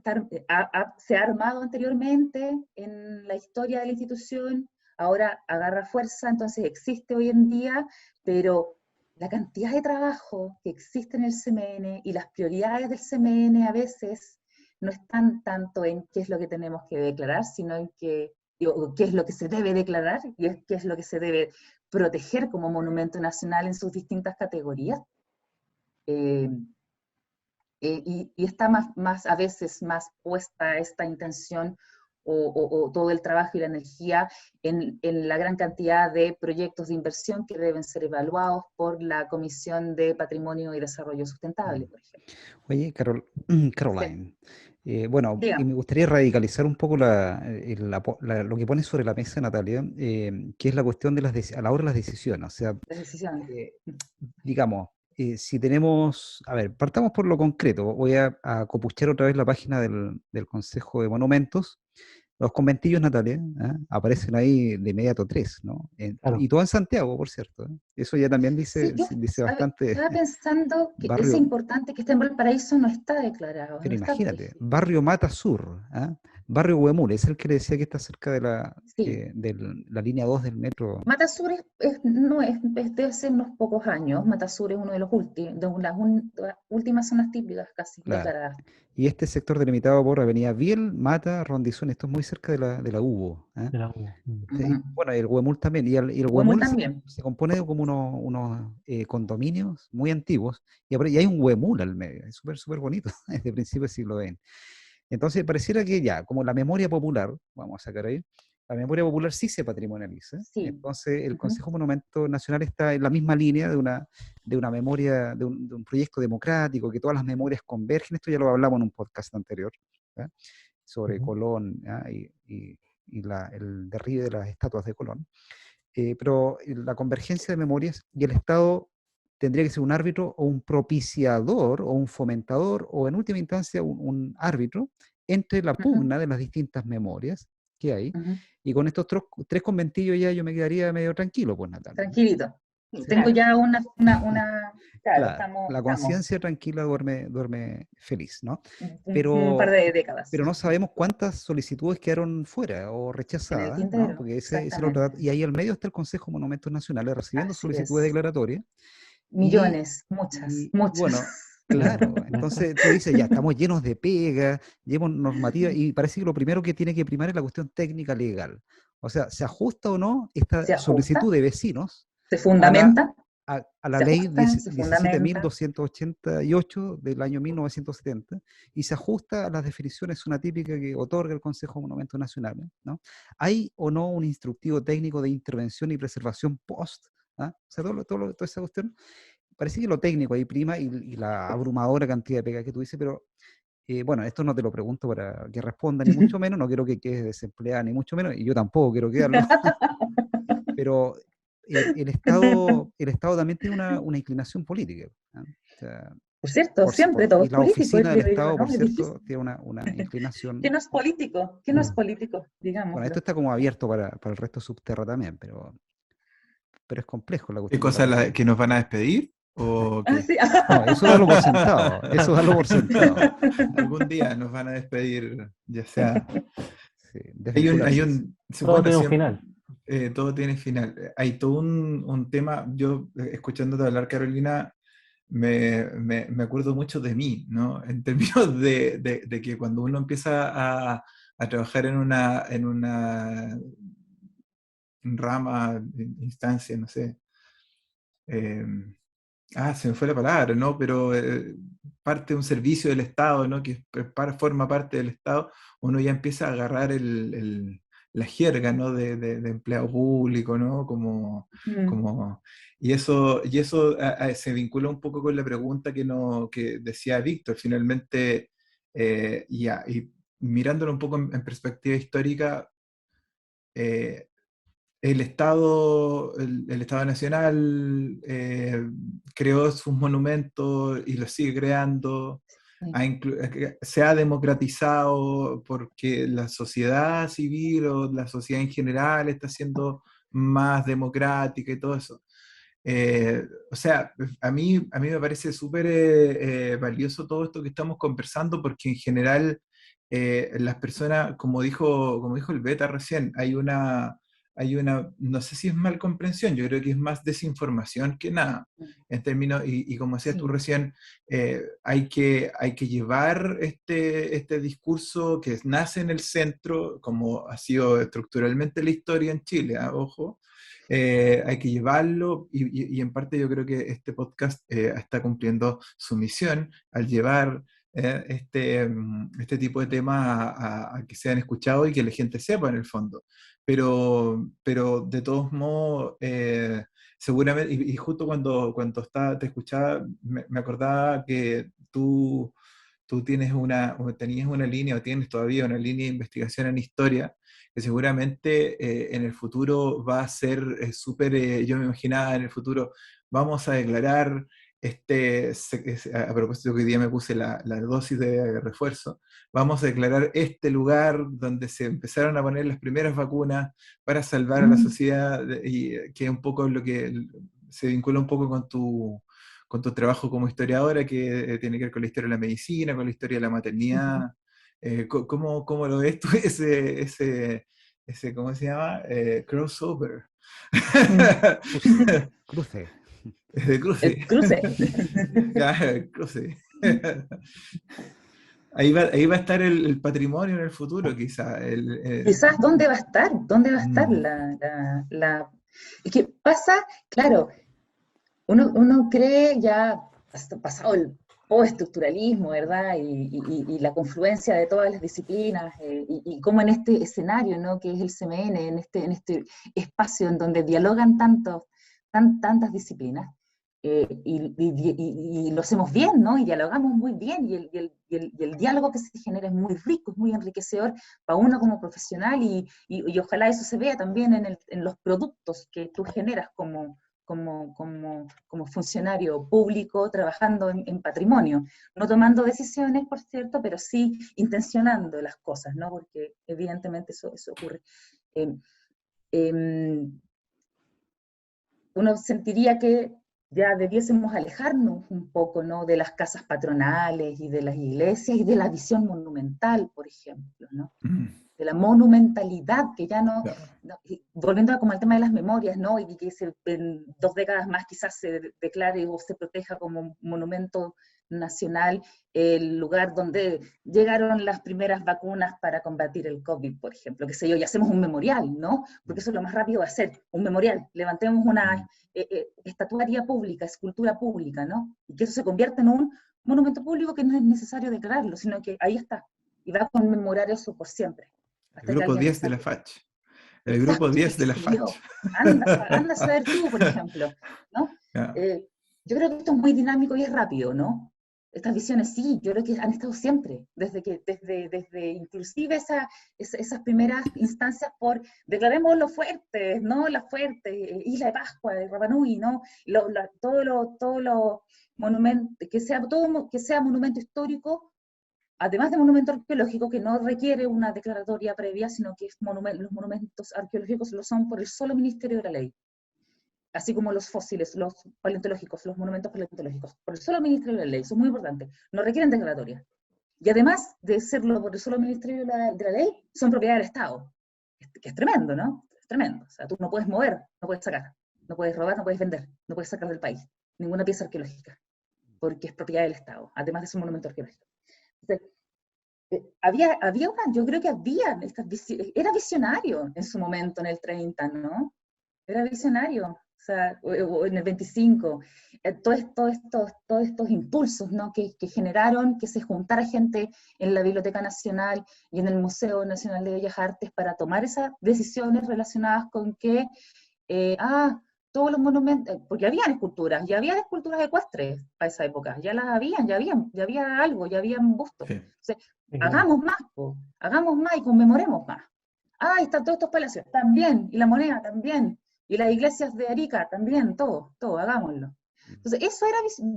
ha armado anteriormente en la historia de la institución, ahora agarra fuerza, entonces existe hoy en día, pero la cantidad de trabajo que existe en el CMN y las prioridades del CMN a veces no están tanto en qué es lo que tenemos que declarar, sino en qué es lo que se debe declarar y qué es lo que se debe proteger como monumento nacional en sus distintas categorías. y está más a veces más puesta esta intención o todo el trabajo y la energía en la gran cantidad de proyectos de inversión que deben ser evaluados por la Comisión de Patrimonio y Desarrollo Sustentable, por ejemplo. Oye, Caroline, bueno, y Dígame. me gustaría radicalizar un poco lo que pone sobre la mesa Natalia, que es la cuestión de a la hora de las decisiones. O sea, Las decisiones. eh, digamos, si tenemos, a ver, partamos por lo concreto. Voy a copuchar otra vez la página del Consejo de Monumentos. Los conventillos, Natalia, ¿ah? Aparecen ahí de inmediato tres, ¿no? Claro. Y todo en Santiago, por cierto, ¿eh? Eso ya también Sí, yo dice bastante estaba pensando que es barrio. importante que esté en Valparaíso, no está declarado, Pero no está imagínate, protegido. barrio Mata Sur, ¿ah? Barrio Huemul, es el que le decía que está cerca Sí, de la línea 2 del metro. Matasur no es de hace unos pocos años. Matasur es uno de los de las últimas zonas típicas casi Claro. declaradas. Y este sector delimitado por Avenida Biel, Mata, Rondizón, esto es muy cerca de la UBO. ¿Ah? De la U. Sí, Ujú. bueno, el Huemul también. Y el Huemul Huemul también. se compone de como unos condominios muy antiguos. Y hay un Huemul al medio. Es súper, súper bonito. Es de principio del siglo XX. Entonces, pareciera que ya, como la memoria popular, vamos a sacar ahí, la memoria popular sí se patrimonializa. Sí. Entonces, el Ujú. Consejo Monumento Nacional está en la misma línea de una memoria, de un proyecto democrático, que todas las memorias convergen. Esto ya lo hablamos en un podcast anterior, ¿ya? Sobre Ujú. Colón, ¿ya? Y el derribe de las estatuas de Colón. Pero la convergencia de memorias y el Estado tendría que ser un árbitro o un propiciador o un fomentador o en última instancia un árbitro entre la Ujú. pugna de las distintas memorias que hay. Ujú. Y con estos tres conventillos ya yo me quedaría medio tranquilo, pues Natalia, ¿no? Tranquilito. ¿Sí? Tengo ya claro, Claro, la estamos conciencia tranquila duerme feliz, ¿no? un par Pero, de décadas pero no sabemos cuántas solicitudes quedaron fuera o en el rechazadas, ¿no? tintero, Porque ese es el otro dato. exactamente. Y ahí al medio está el Consejo de Monumentos Nacionales recibiendo Así solicitudes es. declaratorias. Y, Millones, muchas, y muchas. bueno, claro, entonces tú dices, ya, estamos llenos de pega, llenos normativa, y parece que lo primero que tiene que primar es la cuestión técnica legal. O sea, ¿se ajusta o no esta Se solicitud ajusta, de vecinos se a fundamenta, a la se ley ajusta, se fundamenta. 17.288 del año 1970 y se ajusta a las definiciones una típica que otorga el Consejo de Monumentos Nacionales, ¿no? ¿Hay o no un instructivo técnico de intervención y preservación post? ¿Ah? O sea, toda esa cuestión. Parece que lo técnico ahí prima y la abrumadora cantidad de pega que tú dices, pero bueno, esto no te lo pregunto para que responda, ni mucho menos, no quiero que quedes desempleada, ni mucho menos, y yo tampoco quiero quedarlo, pero el Estado también tiene una inclinación política, ¿no? O sea, Por cierto, siempre todo y es la político, oficina del creo yo, Estado, ¿no? por Es difícil. cierto, tiene una ¿Qué inclinación. no es político? ¿Qué no es Mm. político? Bueno, esto Digámoslo. está como abierto para el resto subterráneo también, pero es complejo la ¿Qué cuestión de la cosa política. que nos van a despedir? ¿O Ah, qué? sí. No, eso dalo por sentado, eso dalo por sentado. Algún día nos van a despedir, ya sea. Sí, Hay desvincularse. un, Todo bueno, tiene un siempre, final. todo tiene final. Hay todo un tema, yo escuchándote hablar, Carolina, me acuerdo mucho de mí, ¿no? En términos de que cuando uno empieza a trabajar en una rama, instancia, no sé. eh, Se me fue la palabra, ¿no? Pero parte de un servicio del Estado, ¿no? Que forma parte del Estado, uno ya empieza a agarrar la jerga, ¿no? De empleado público, ¿no? Mm. Y eso se vincula un poco con la pregunta que decía Víctor, finalmente, y mirándolo un poco en perspectiva histórica, eh, el Estado Nacional creó sus monumentos y los sigue creando, Sí. se ha democratizado porque la sociedad civil o la sociedad en general está siendo más democrática y todo eso. O sea, a mí me parece súper valioso todo esto que estamos conversando porque en general las personas, como dijo el Beta recién, hay una, no sé si es mal comprensión, yo creo que es más desinformación que nada, en términos, y como decías tú Sí. recién, hay que llevar este discurso que nace en el centro, como ha sido estructuralmente la historia en Chile, ojo, hay que llevarlo y en parte yo creo que este podcast está cumpliendo su misión al llevar este tipo de temas a que sean escuchados y que la gente sepa en el fondo. Pero de todos modos, seguramente, y justo cuando te escuchaba, me acordaba que tú tenías una línea o tienes todavía una línea de investigación en historia que seguramente en el futuro va a ser súper, yo me imaginaba en el futuro, vamos a declarar, a propósito que hoy día me puse la dosis de refuerzo, vamos a declarar este lugar donde se empezaron a poner las primeras vacunas para salvar a la sociedad, y que es un poco lo que se vincula un poco con tu trabajo como historiadora, que tiene que ver con la historia de la medicina, con la historia de la maternidad. ¿Cómo lo ves tú ese ¿cómo se llama? Crossover. Cruce. De cruce. El cruce. Ya, el cruce. Ahí va a estar el patrimonio en el futuro, quizá. Quizás, ¿dónde va a estar? ¿Dónde va a estar Es que pasa, claro, uno cree ya, pasado el postestructuralismo, ¿verdad? Y la confluencia de todas las disciplinas, y cómo en este escenario, ¿no? Que es el CMN, en este espacio en donde dialogan tantas disciplinas, y lo hacemos bien, ¿no? Y dialogamos muy bien, y el diálogo que se genera es muy rico, es muy enriquecedor para uno como profesional, y ojalá eso se vea también en los productos que tú generas como funcionario público trabajando en patrimonio, no tomando decisiones, por cierto, pero sí intencionando las cosas, ¿no? Porque evidentemente eso ocurre. Uno sentiría que ya debiésemos alejarnos un poco, ¿no? De las casas patronales y de las iglesias y de la visión monumental, por ejemplo, ¿no? De la monumentalidad, que ya no, volviendo como al tema de las memorias, ¿no? Y que en 2 décadas más quizás se declare o se proteja como monumento nacional el lugar donde llegaron las primeras vacunas para combatir el COVID, por ejemplo, qué sé yo, y hacemos un memorial, ¿no? Porque eso es lo más rápido de hacer, un memorial, levantemos una estatuaria pública, escultura pública, ¿no? Y que eso se convierta en un monumento público que no es necesario declararlo, sino que ahí está, y va a conmemorar eso por siempre. El grupo 10 de la FACH. El Exacto, grupo 10 de la FACH. Anda a saber tú, por ejemplo, ¿no? Yo creo que esto es muy dinámico y es rápido, ¿no? Estas visiones sí, yo creo que han estado siempre, desde inclusive esas primeras instancias por declaremos los fuertes, ¿no? Las fuertes, Isla de Pascua, de Rapa Nui, ¿no? Todo lo monumento, que sea monumento histórico, además de monumento arqueológico, que no requiere una declaratoria previa, sino que los monumentos arqueológicos lo son por el solo Ministerio de la Ley. Así como los fósiles, los paleontológicos, los monumentos paleontológicos, por el solo Ministerio de la Ley, eso es muy importante, no requieren declaratoria. Y además de serlo por el solo Ministerio de la Ley, son propiedad del Estado, que es tremendo, ¿no? Es tremendo, o sea, tú no puedes mover, no puedes sacar, no puedes robar, no puedes vender, no puedes sacar del país ninguna pieza arqueológica, porque es propiedad del Estado, además de ser un monumento arqueológico. Entonces, yo creo que era visionario en su momento, en el 30, ¿no? Era visionario, o sea, o en el 25, todos estos impulsos, ¿no? que generaron que se juntara gente en la Biblioteca Nacional y en el Museo Nacional de Bellas Artes para tomar esas decisiones relacionadas con que, todos los monumentos, porque habían esculturas ecuestres para esa época, ya había algo, ya habían bustos. Sí. Entonces, hagamos más y conmemoremos más. Están todos estos palacios, también, y la moneda también, y las iglesias de Arica también, todo, hagámoslo. Entonces,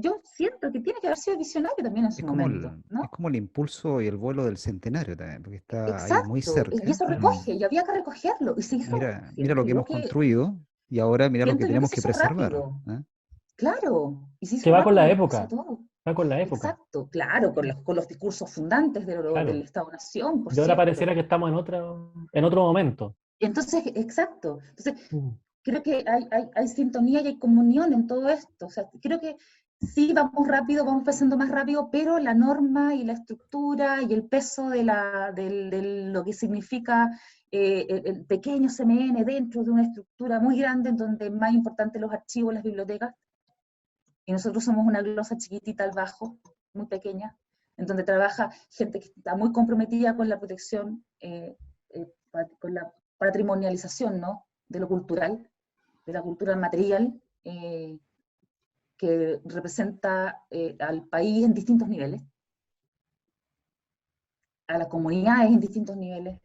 yo siento que tiene que haber sido visionario también en su momento, ¿no? Es como el impulso y el vuelo del centenario también, porque está Exacto, ahí muy cerca. y eso recoge, y había que recogerlo, y se hizo. Mira lo que hemos construido, y ahora mira lo que tenemos que preservar. Claro, y se hizo que va con la rápido, época. Va con la época. Exacto, claro, con los discursos fundantes del Estado-Nación. Y ahora pareciera que estamos en otro momento. Entonces, exacto. Entonces, creo que hay sintonía y hay comunión en todo esto. O sea, creo que sí, vamos rápido, vamos pasando más rápido, pero la norma y la estructura y el peso de lo que significa el pequeño CMN dentro de una estructura muy grande, en donde es más importante los archivos, las bibliotecas, y nosotros somos una glosa chiquitita al bajo, muy pequeña, en donde trabaja gente que está muy comprometida con la protección, con la patrimonialización, ¿no?, de lo cultural, de la cultura material, que representa al país en distintos niveles, a las comunidades en distintos niveles.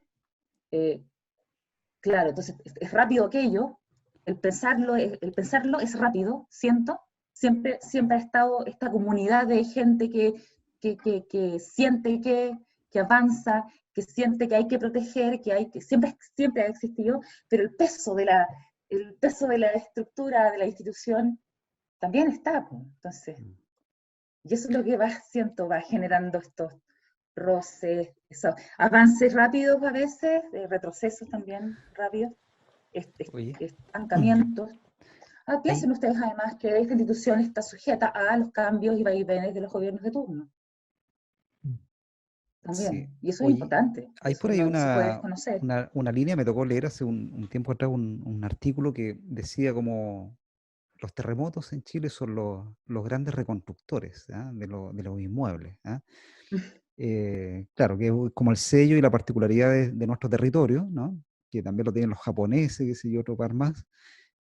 Claro, entonces es rápido aquello, el pensarlo es rápido, siento, siempre ha estado esta comunidad de gente que siente que avanza, que siente que hay que proteger, siempre ha existido, pero el peso de la estructura de la institución también está, pues. Entonces, y eso es lo que va generando estos roces, esos avances rápidos a veces, retrocesos también rápidos, Oye, estancamientos. Piensen hay, ustedes además que esta institución está sujeta a los cambios y vaivenes de los gobiernos de turno, sí, también. Y eso es oye, importante, hay eso por ahí no se puede desconocer. una línea, me tocó leer hace un tiempo atrás un artículo que decía como los terremotos en Chile son los grandes reconstructores, ¿ah?, de los inmuebles, ¿ah? Claro, que es como el sello y la particularidad de nuestro territorio, ¿no?, que también lo tienen los japoneses, que sé yo, otro par más,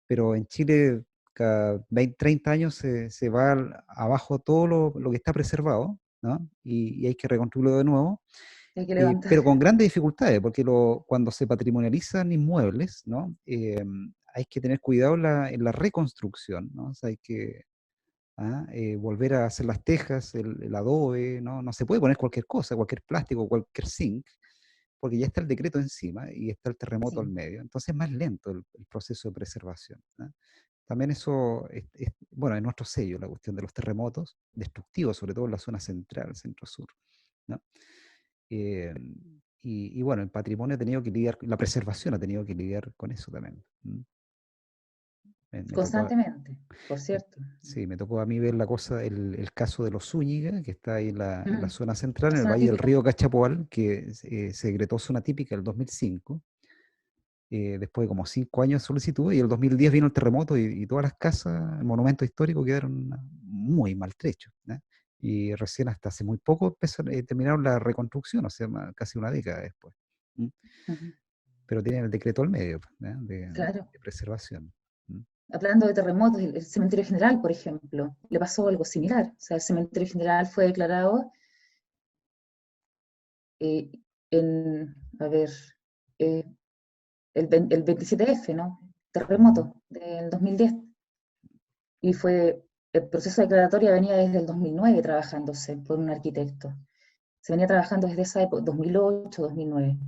pero en Chile cada 20, 30 años se va abajo todo lo que está preservado, ¿no?, y hay que reconstruirlo de nuevo, Hay que levantar. pero con grandes dificultades, porque cuando se patrimonializan inmuebles, ¿no?, hay que tener cuidado en la reconstrucción, ¿no? O sea, hay que volver a hacer las tejas, el adobe, ¿no? No se puede poner cualquier cosa, cualquier plástico, cualquier zinc, porque ya está el decreto encima y está el terremoto al Sí. medio. Entonces es más lento el proceso de preservación, ¿no? También eso, bueno, es nuestro sello, la cuestión de los terremotos, destructivos, sobre todo en la zona central, centro-sur, ¿no? Eh, y bueno, el patrimonio ha tenido que lidiar, la preservación ha tenido que lidiar con eso también. Me tocó, Constantemente, por cierto. sí, me tocó a mí ver la cosa, el caso de los Zúñiga, que está ahí en la zona central, La en el zona valle del típica. río Cachapoal, que se decretó zona típica en el 2005, después de como 5 años de solicitud, y en el 2010 vino el terremoto y todas las casas, monumentos históricos quedaron muy maltrechos, ¿no? Y recién hasta hace muy poco terminaron la reconstrucción, o sea, casi una década después. ¿Mm? Ujú. Pero tienen el decreto al medio, ¿no?, Claro. de preservación. ¿Mm? Hablando de terremotos, el cementerio general, por ejemplo, le pasó algo similar. O sea, el cementerio general fue declarado eh, a ver, eh, el 27F, ¿no? Terremoto del 2010. Y el proceso declaratorio venía desde el 2009 trabajándose por un arquitecto. Se venía trabajando desde esa época, 2008, 2009.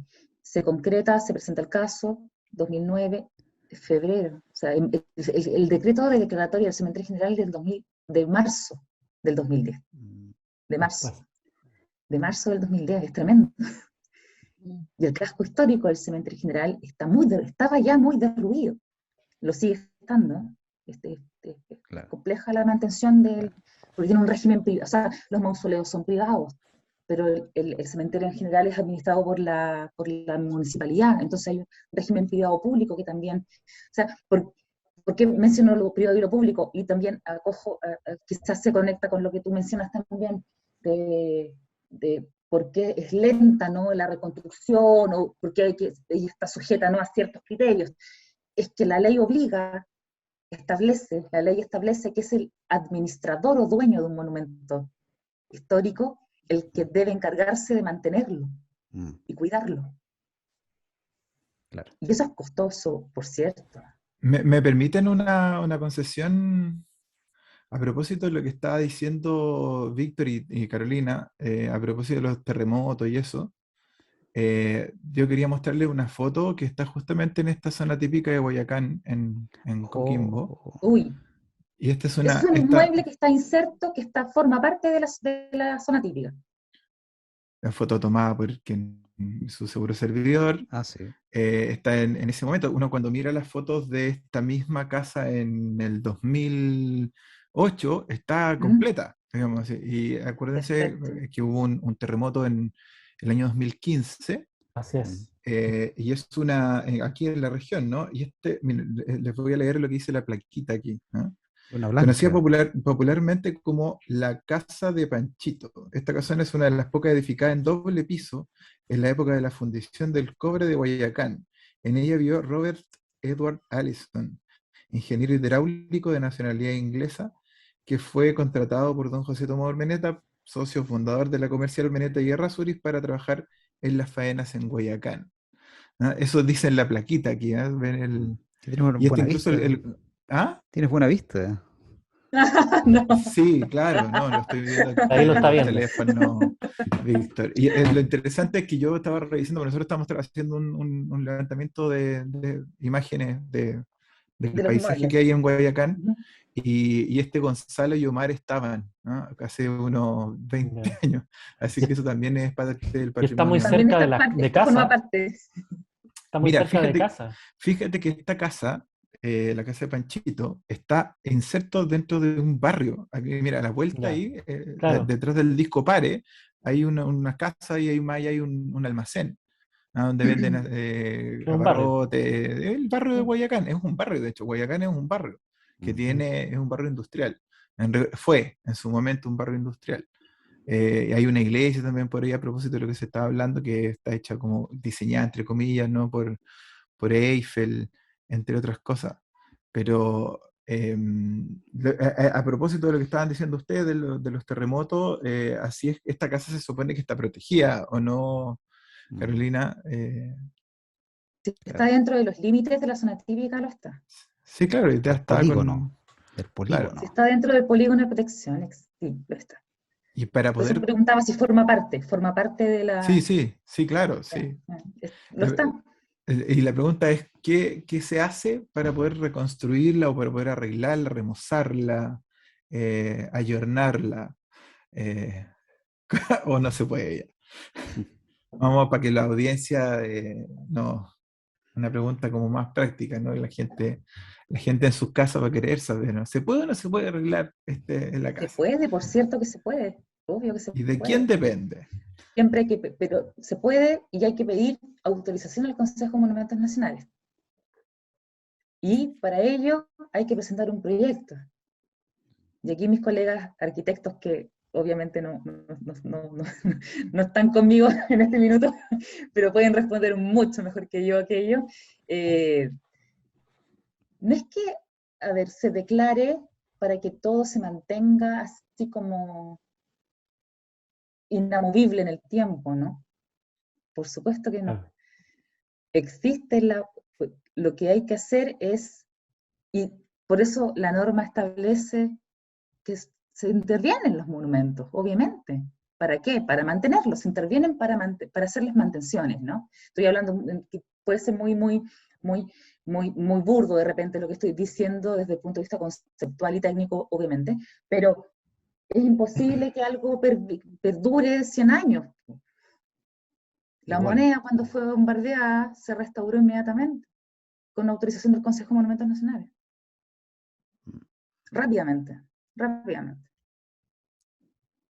Se concreta, se presenta el caso, 2009, febrero. O sea, el decreto de declaratoria del cementerio general de marzo del 2010. Mm. De marzo. Después. De marzo del 2010, es tremendo. Y el casco histórico del cementerio general estaba ya muy derruido. Lo sigue estando. Es Claro, compleja la mantención claro. porque tiene un régimen privado. O sea, los mausoleos son privados, pero el cementerio en general es administrado por la municipalidad, entonces hay un régimen privado público que también, o sea, ¿por qué menciono lo privado y lo público? Y también quizás se conecta con lo que tú mencionas también, de por qué es lenta, ¿no?, la reconstrucción, o por qué ella está sujeta, ¿no?, a ciertos criterios. Es que la ley establece que es el administrador o dueño de un monumento histórico el que debe encargarse de mantenerlo Mm, y cuidarlo. claro. Y eso es costoso, por cierto. ¿Me permiten una concesión a propósito de lo que estaba diciendo Víctor y Carolina, a propósito de los terremotos y eso? Yo quería mostrarles una foto que está justamente en esta zona típica de Boyacán, en Coquimbo. Oh, Uy, Y esta es ese es un inmueble que está inserto, forma parte de la zona típica. una foto tomada por su seguro servidor. sí. Está en ese momento. Uno cuando mira las fotos de esta misma casa en el 2008, 8 está completa, digamos. Y acuérdense Perfecto. que hubo un terremoto en el año 2015, Así es. y es aquí en la región, ¿no? Y miren, les voy a leer lo que dice la plaquita aquí, ¿no? Una Conocida blanca. popularmente como la Casa de Panchito. Esta casona es una de las pocas edificadas en doble piso en la época de la fundición del cobre de Guayacán. En ella vivió Robert Edward Allison, ingeniero hidráulico de nacionalidad inglesa, que fue contratado por don José Tomás Urmeneta, socio fundador de la comercial Urmeneta y Errázuriz, para trabajar en las faenas en Guayacán. ¿Ah? Eso dice en la plaquita aquí, ¿ah? Ven Que tienes y buena incluso vista. ¿ah? Tienes buena vista. No. Sí, claro, no, lo estoy viendo Ahí aquí lo en está el viendo. teléfono, Víctor. Y lo interesante es que yo estaba revisando, porque nosotros estamos haciendo un levantamiento de imágenes del De los paisaje inmuebles. que hay en Guayacán, Ujú. y Gonzalo y Omar estaban, ¿no? Hace unos 20 Ya. años, así Y, que eso también es parte del y está muy patrimonio. También cerca esta parte, de esto forma casa. parte. Está muy Mira, cerca de casa. fíjate que esta casa, la casa de Panchito, está inserto dentro de un barrio. Aquí, mira, a la vuelta Ya, ahí, claro. detrás del disco Pare, hay una casa y hay, más, y hay un almacén, ¿ah? Donde venden Es un barrio. abarrotes. El barrio de Sí. Guayacán es un barrio, de hecho. Guayacán es un barrio que Ujú. es un barrio industrial. Fue en su momento un barrio industrial. Y hay una iglesia también por ahí a propósito de lo que se estaba hablando, que está hecha como diseñada, entre comillas, ¿no? Por Eiffel, entre otras cosas. Pero a propósito de lo que estaban diciendo ustedes de los terremotos, así es, esta casa se supone que está protegida, ¿o no, Carolina? Si está Claro. dentro de los límites de la zona típica, lo está. Sí, claro, y ya Del está polígono. con... Del Claro. Si polígono. está dentro del polígono de protección, sí, lo está. Y para Por eso me poder... preguntaba si forma parte de Sí, la... sí, sí, claro, Ya, sí. lo está. Y la pregunta es, ¿qué se hace para poder reconstruirla o para poder arreglarla, remozarla, ayornarla? Eh, ¿O no se puede ya? Vamos para que la audiencia, no, una pregunta como más práctica, ¿no? Y la gente en sus casas va a querer saber, ¿no? ¿Se puede o no se puede arreglar en la Se casa? puede, por cierto que se puede. Obvio que se ¿Y de quién puede. depende? Siempre hay que, pero se puede y hay que pedir autorización al Consejo de Monumentos Nacionales. Y para ello hay que presentar un proyecto. Y aquí mis colegas arquitectos que obviamente no están conmigo en este minuto, pero pueden responder mucho mejor que yo aquello. No es que, a ver, se declare para que todo se mantenga así como inamovible en el tiempo, ¿no? Por supuesto que no. Claro. Existe lo que hay que hacer es, y por eso la norma establece que se intervienen los monumentos, obviamente. ¿Para qué? Para mantenerlos, se intervienen para hacerles mantenciones, ¿no? Estoy hablando que puede ser muy burdo de repente lo que estoy diciendo desde el punto de vista conceptual y técnico, obviamente, pero es imposible que algo perdure 100 años. La Igual. moneda, cuando fue bombardeada, se restauró inmediatamente, con autorización del Consejo de Monumentos Nacionales. Rápidamente, rápidamente.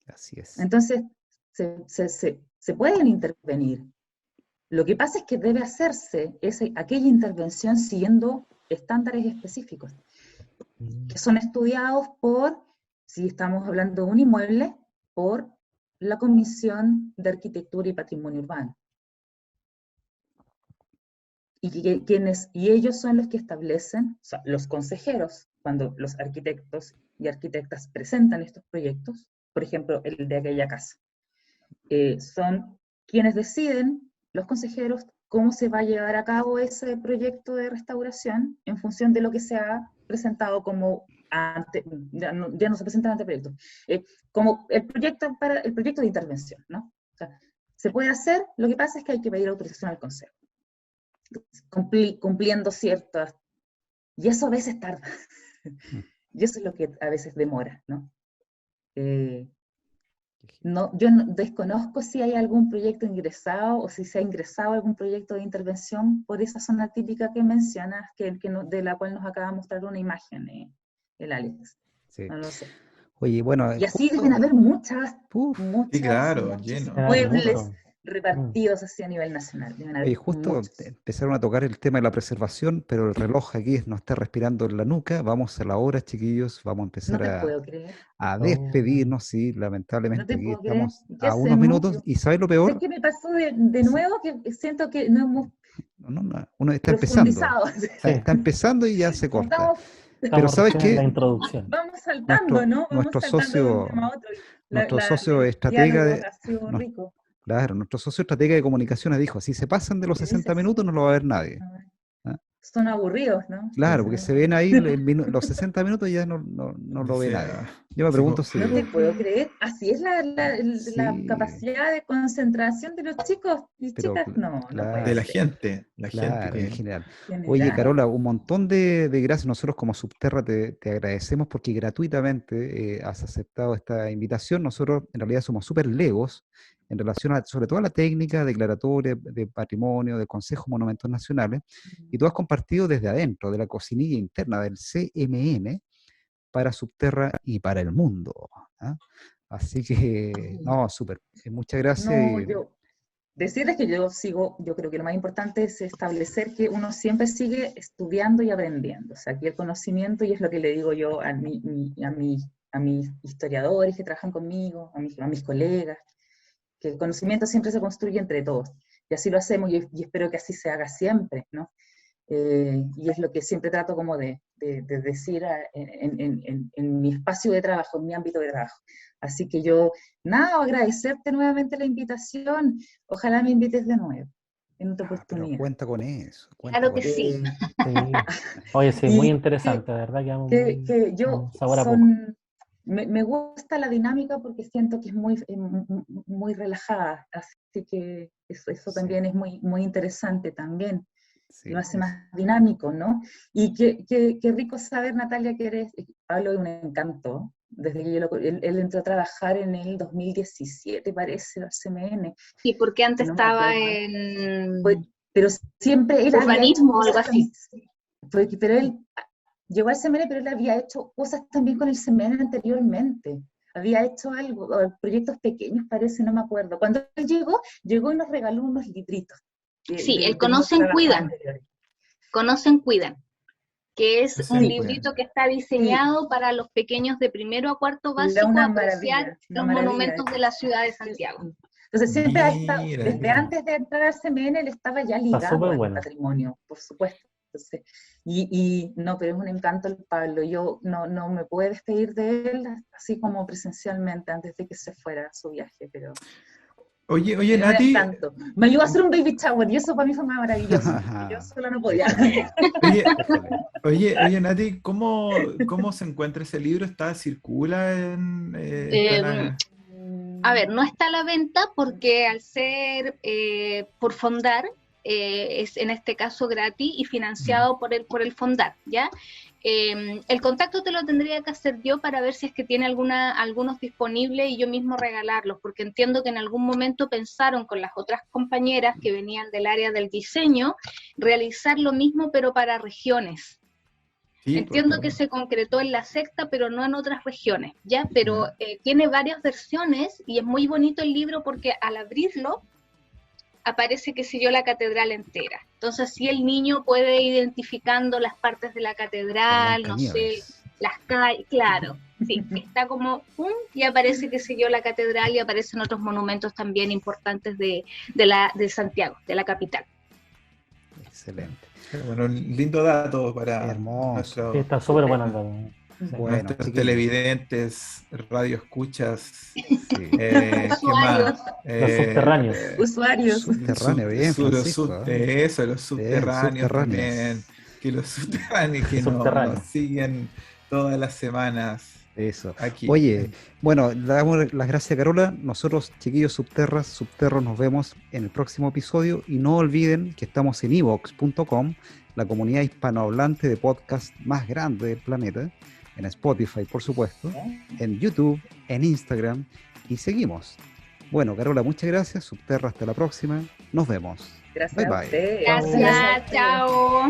Así es. Entonces, se pueden intervenir. Lo que pasa es que debe hacerse aquella intervención siguiendo estándares específicos, que son estudiados si estamos hablando de un inmueble, por la Comisión de Arquitectura y Patrimonio Urbano. Y ellos son los que establecen, o sea, los consejeros, cuando los arquitectos y arquitectas presentan estos proyectos, por ejemplo, el de aquella casa, son quienes deciden, los consejeros, cómo se va a llevar a cabo ese proyecto de restauración en función de lo que se ha presentado como ya no se presenta el anteproyecto, como el proyecto de intervención, ¿no? O sea, se puede hacer, lo que pasa es que hay que pedir autorización al consejo, cumpliendo ciertas, y eso a veces tarda, y eso es lo que a veces demora, ¿no? Yo desconozco si hay algún proyecto ingresado o si se ha ingresado algún proyecto de intervención por esa zona típica que mencionas, de la cual nos acaba de mostrar una imagen, el Alex. Sí. no lo sé. Oye, bueno, Y así deben haber muchas Sí, claro, muchos lleno. muebles Mucho. repartidos así a nivel nacional. Deben haber oye, justo muchos. empezaron a tocar el tema de la preservación, pero el reloj aquí nos está respirando en la nuca. Vamos a la hora, chiquillos. Vamos a No empezar te puedo creer, a Oh. despedirnos. Sí, no lamentablemente te aquí puedo creer. estamos ¿Qué a unos hacemos? minutos. ¿Y sabes lo Sé peor? que me pasó de Sí. nuevo que siento que no hemos Uno está empezando. profundizado. Está empezando y ya se corta. Estamos, Pero Estamos ¿sabes recién en la qué? introducción. vamos saltando, ¿no? Vamos Nuestro saltando de un socio, tema a otro. nuestro socio El estratega diálogo de, ha sido nos- rico. claro, nuestro socio estratega de comunicaciones dijo, si se pasan de los ¿Qué 60 dices? minutos no lo va a ver nadie. ¿Ah? Son aburridos, ¿no? Claro, porque se ven ahí los 60 minutos y ya no lo ve Dice, nadie. Yo me así pregunto como, No te si... puedo creer. Así es la Sí, capacidad de concentración de los chicos y pero chicas. No puede de la ser. gente claro, en que... general. Oye, General. Carola, un montón de gracias. Nosotros como Subterra te agradecemos porque gratuitamente has aceptado esta invitación. Nosotros en realidad somos súper legos en relación a, sobre todo a la técnica declaratoria de patrimonio, del Consejo de Monumentos Nacionales, y tú has compartido desde adentro, de la cocinilla interna del CMN, para Subterra y para el mundo. ¿Ah? Así que, no, súper. Muchas gracias. No, decirles que yo creo que lo más importante es establecer que uno siempre sigue estudiando y aprendiendo. O sea, aquí el conocimiento, y es lo que le digo yo a mis historiadores que trabajan conmigo, a mis colegas, que el conocimiento siempre se construye entre todos. Y así lo hacemos y espero que así se haga siempre, ¿no? Y es lo que siempre trato como de decir en mi espacio de trabajo, en mi ámbito de trabajo. Así que yo, nada, agradecerte nuevamente la invitación. Ojalá me invites de nuevo en otra Pero oportunidad. cuenta con eso. Claro que sí. Sí. Oye, sí, Y muy interesante, de verdad, quedamos que yo con sabor a poco. me gusta la dinámica porque siento que es muy relajada, así que eso Sí. también es muy interesante también. Sí, Lo hace más dinámico, ¿no? Y qué rico saber, Natalia, que eres, Pablo es un encanto, desde que él entró a trabajar en el 2017, parece, al CMN. Y porque antes No me estaba acuerdo. en Pero siempre él había hecho urbanismo o algo cosas así. pero él llegó al CMN, pero él había hecho cosas también con el CMN anteriormente. Había hecho algo, proyectos pequeños, parece, no me acuerdo. Cuando él llegó y nos regaló unos libritos. Sí, el unos Conocen, trabajos Cuidan. anteriores. Conocen, Cuidan, que es un Sí, librito que está diseñado para los pequeños de primero a cuarto Era básico una apreciar maravilla, los monumentos de la ciudad de Santiago. Entonces siempre ha estado, Mira, desde antes de entrar al CMN, él estaba ya ligado súper al bueno. patrimonio, por supuesto. Entonces, no, pero es un encanto el Pablo. Yo no me puedo despedir de él así como presencialmente antes de que se fuera a su viaje, pero Oye, es un Nati, encanto. Me ayudó a hacer un baby shower y eso para mí fue maravilloso. Yo sola no podía. oye, Nati, ¿cómo se encuentra ese libro? ¿Circula en... A ver, no está a la venta porque al ser por Fondar, es en este caso gratis y financiado por el Fondar, ¿ya? El contacto te lo tendría que hacer yo para ver si es que tiene algunos disponibles y yo mismo regalarlos, porque entiendo que en algún momento pensaron con las otras compañeras que venían del área del diseño realizar lo mismo pero para regiones. Sí, Entiendo que se concretó en la sexta, pero no en otras regiones, ¿ya? Pero tiene varias versiones y es muy bonito el libro porque al abrirlo aparece, qué sé yo, la catedral entera. Entonces, si el niño puede ir identificando las partes de la catedral, no sé, las calles, claro, sí, está como, y aparece, qué sé yo, la catedral y aparecen otros monumentos también importantes de Santiago, de la capital. Excelente. Bueno, un lindo dato para hermoso. Sí, está súper buena. Bueno, nuestros televidentes, radioescuchas, usuarios. Los subterráneos. Usuarios. Subterráneos, bien, Francisco. Eso, los subterráneos también. Que los subterráneos que nos siguen todas las semanas. Eso. Aquí. Oye, bueno, le damos las gracias a Carola. Nosotros, chiquillos subterros, nos vemos en el próximo episodio. Y no olviden que estamos en evox.com, la comunidad hispanohablante de podcast más grande del planeta. En Spotify, por supuesto. En YouTube, en Instagram. Y seguimos. Bueno, Carola, muchas gracias. Subterra, hasta la próxima. Nos vemos. Gracias bye, a bye. ustedes. Gracias, chao.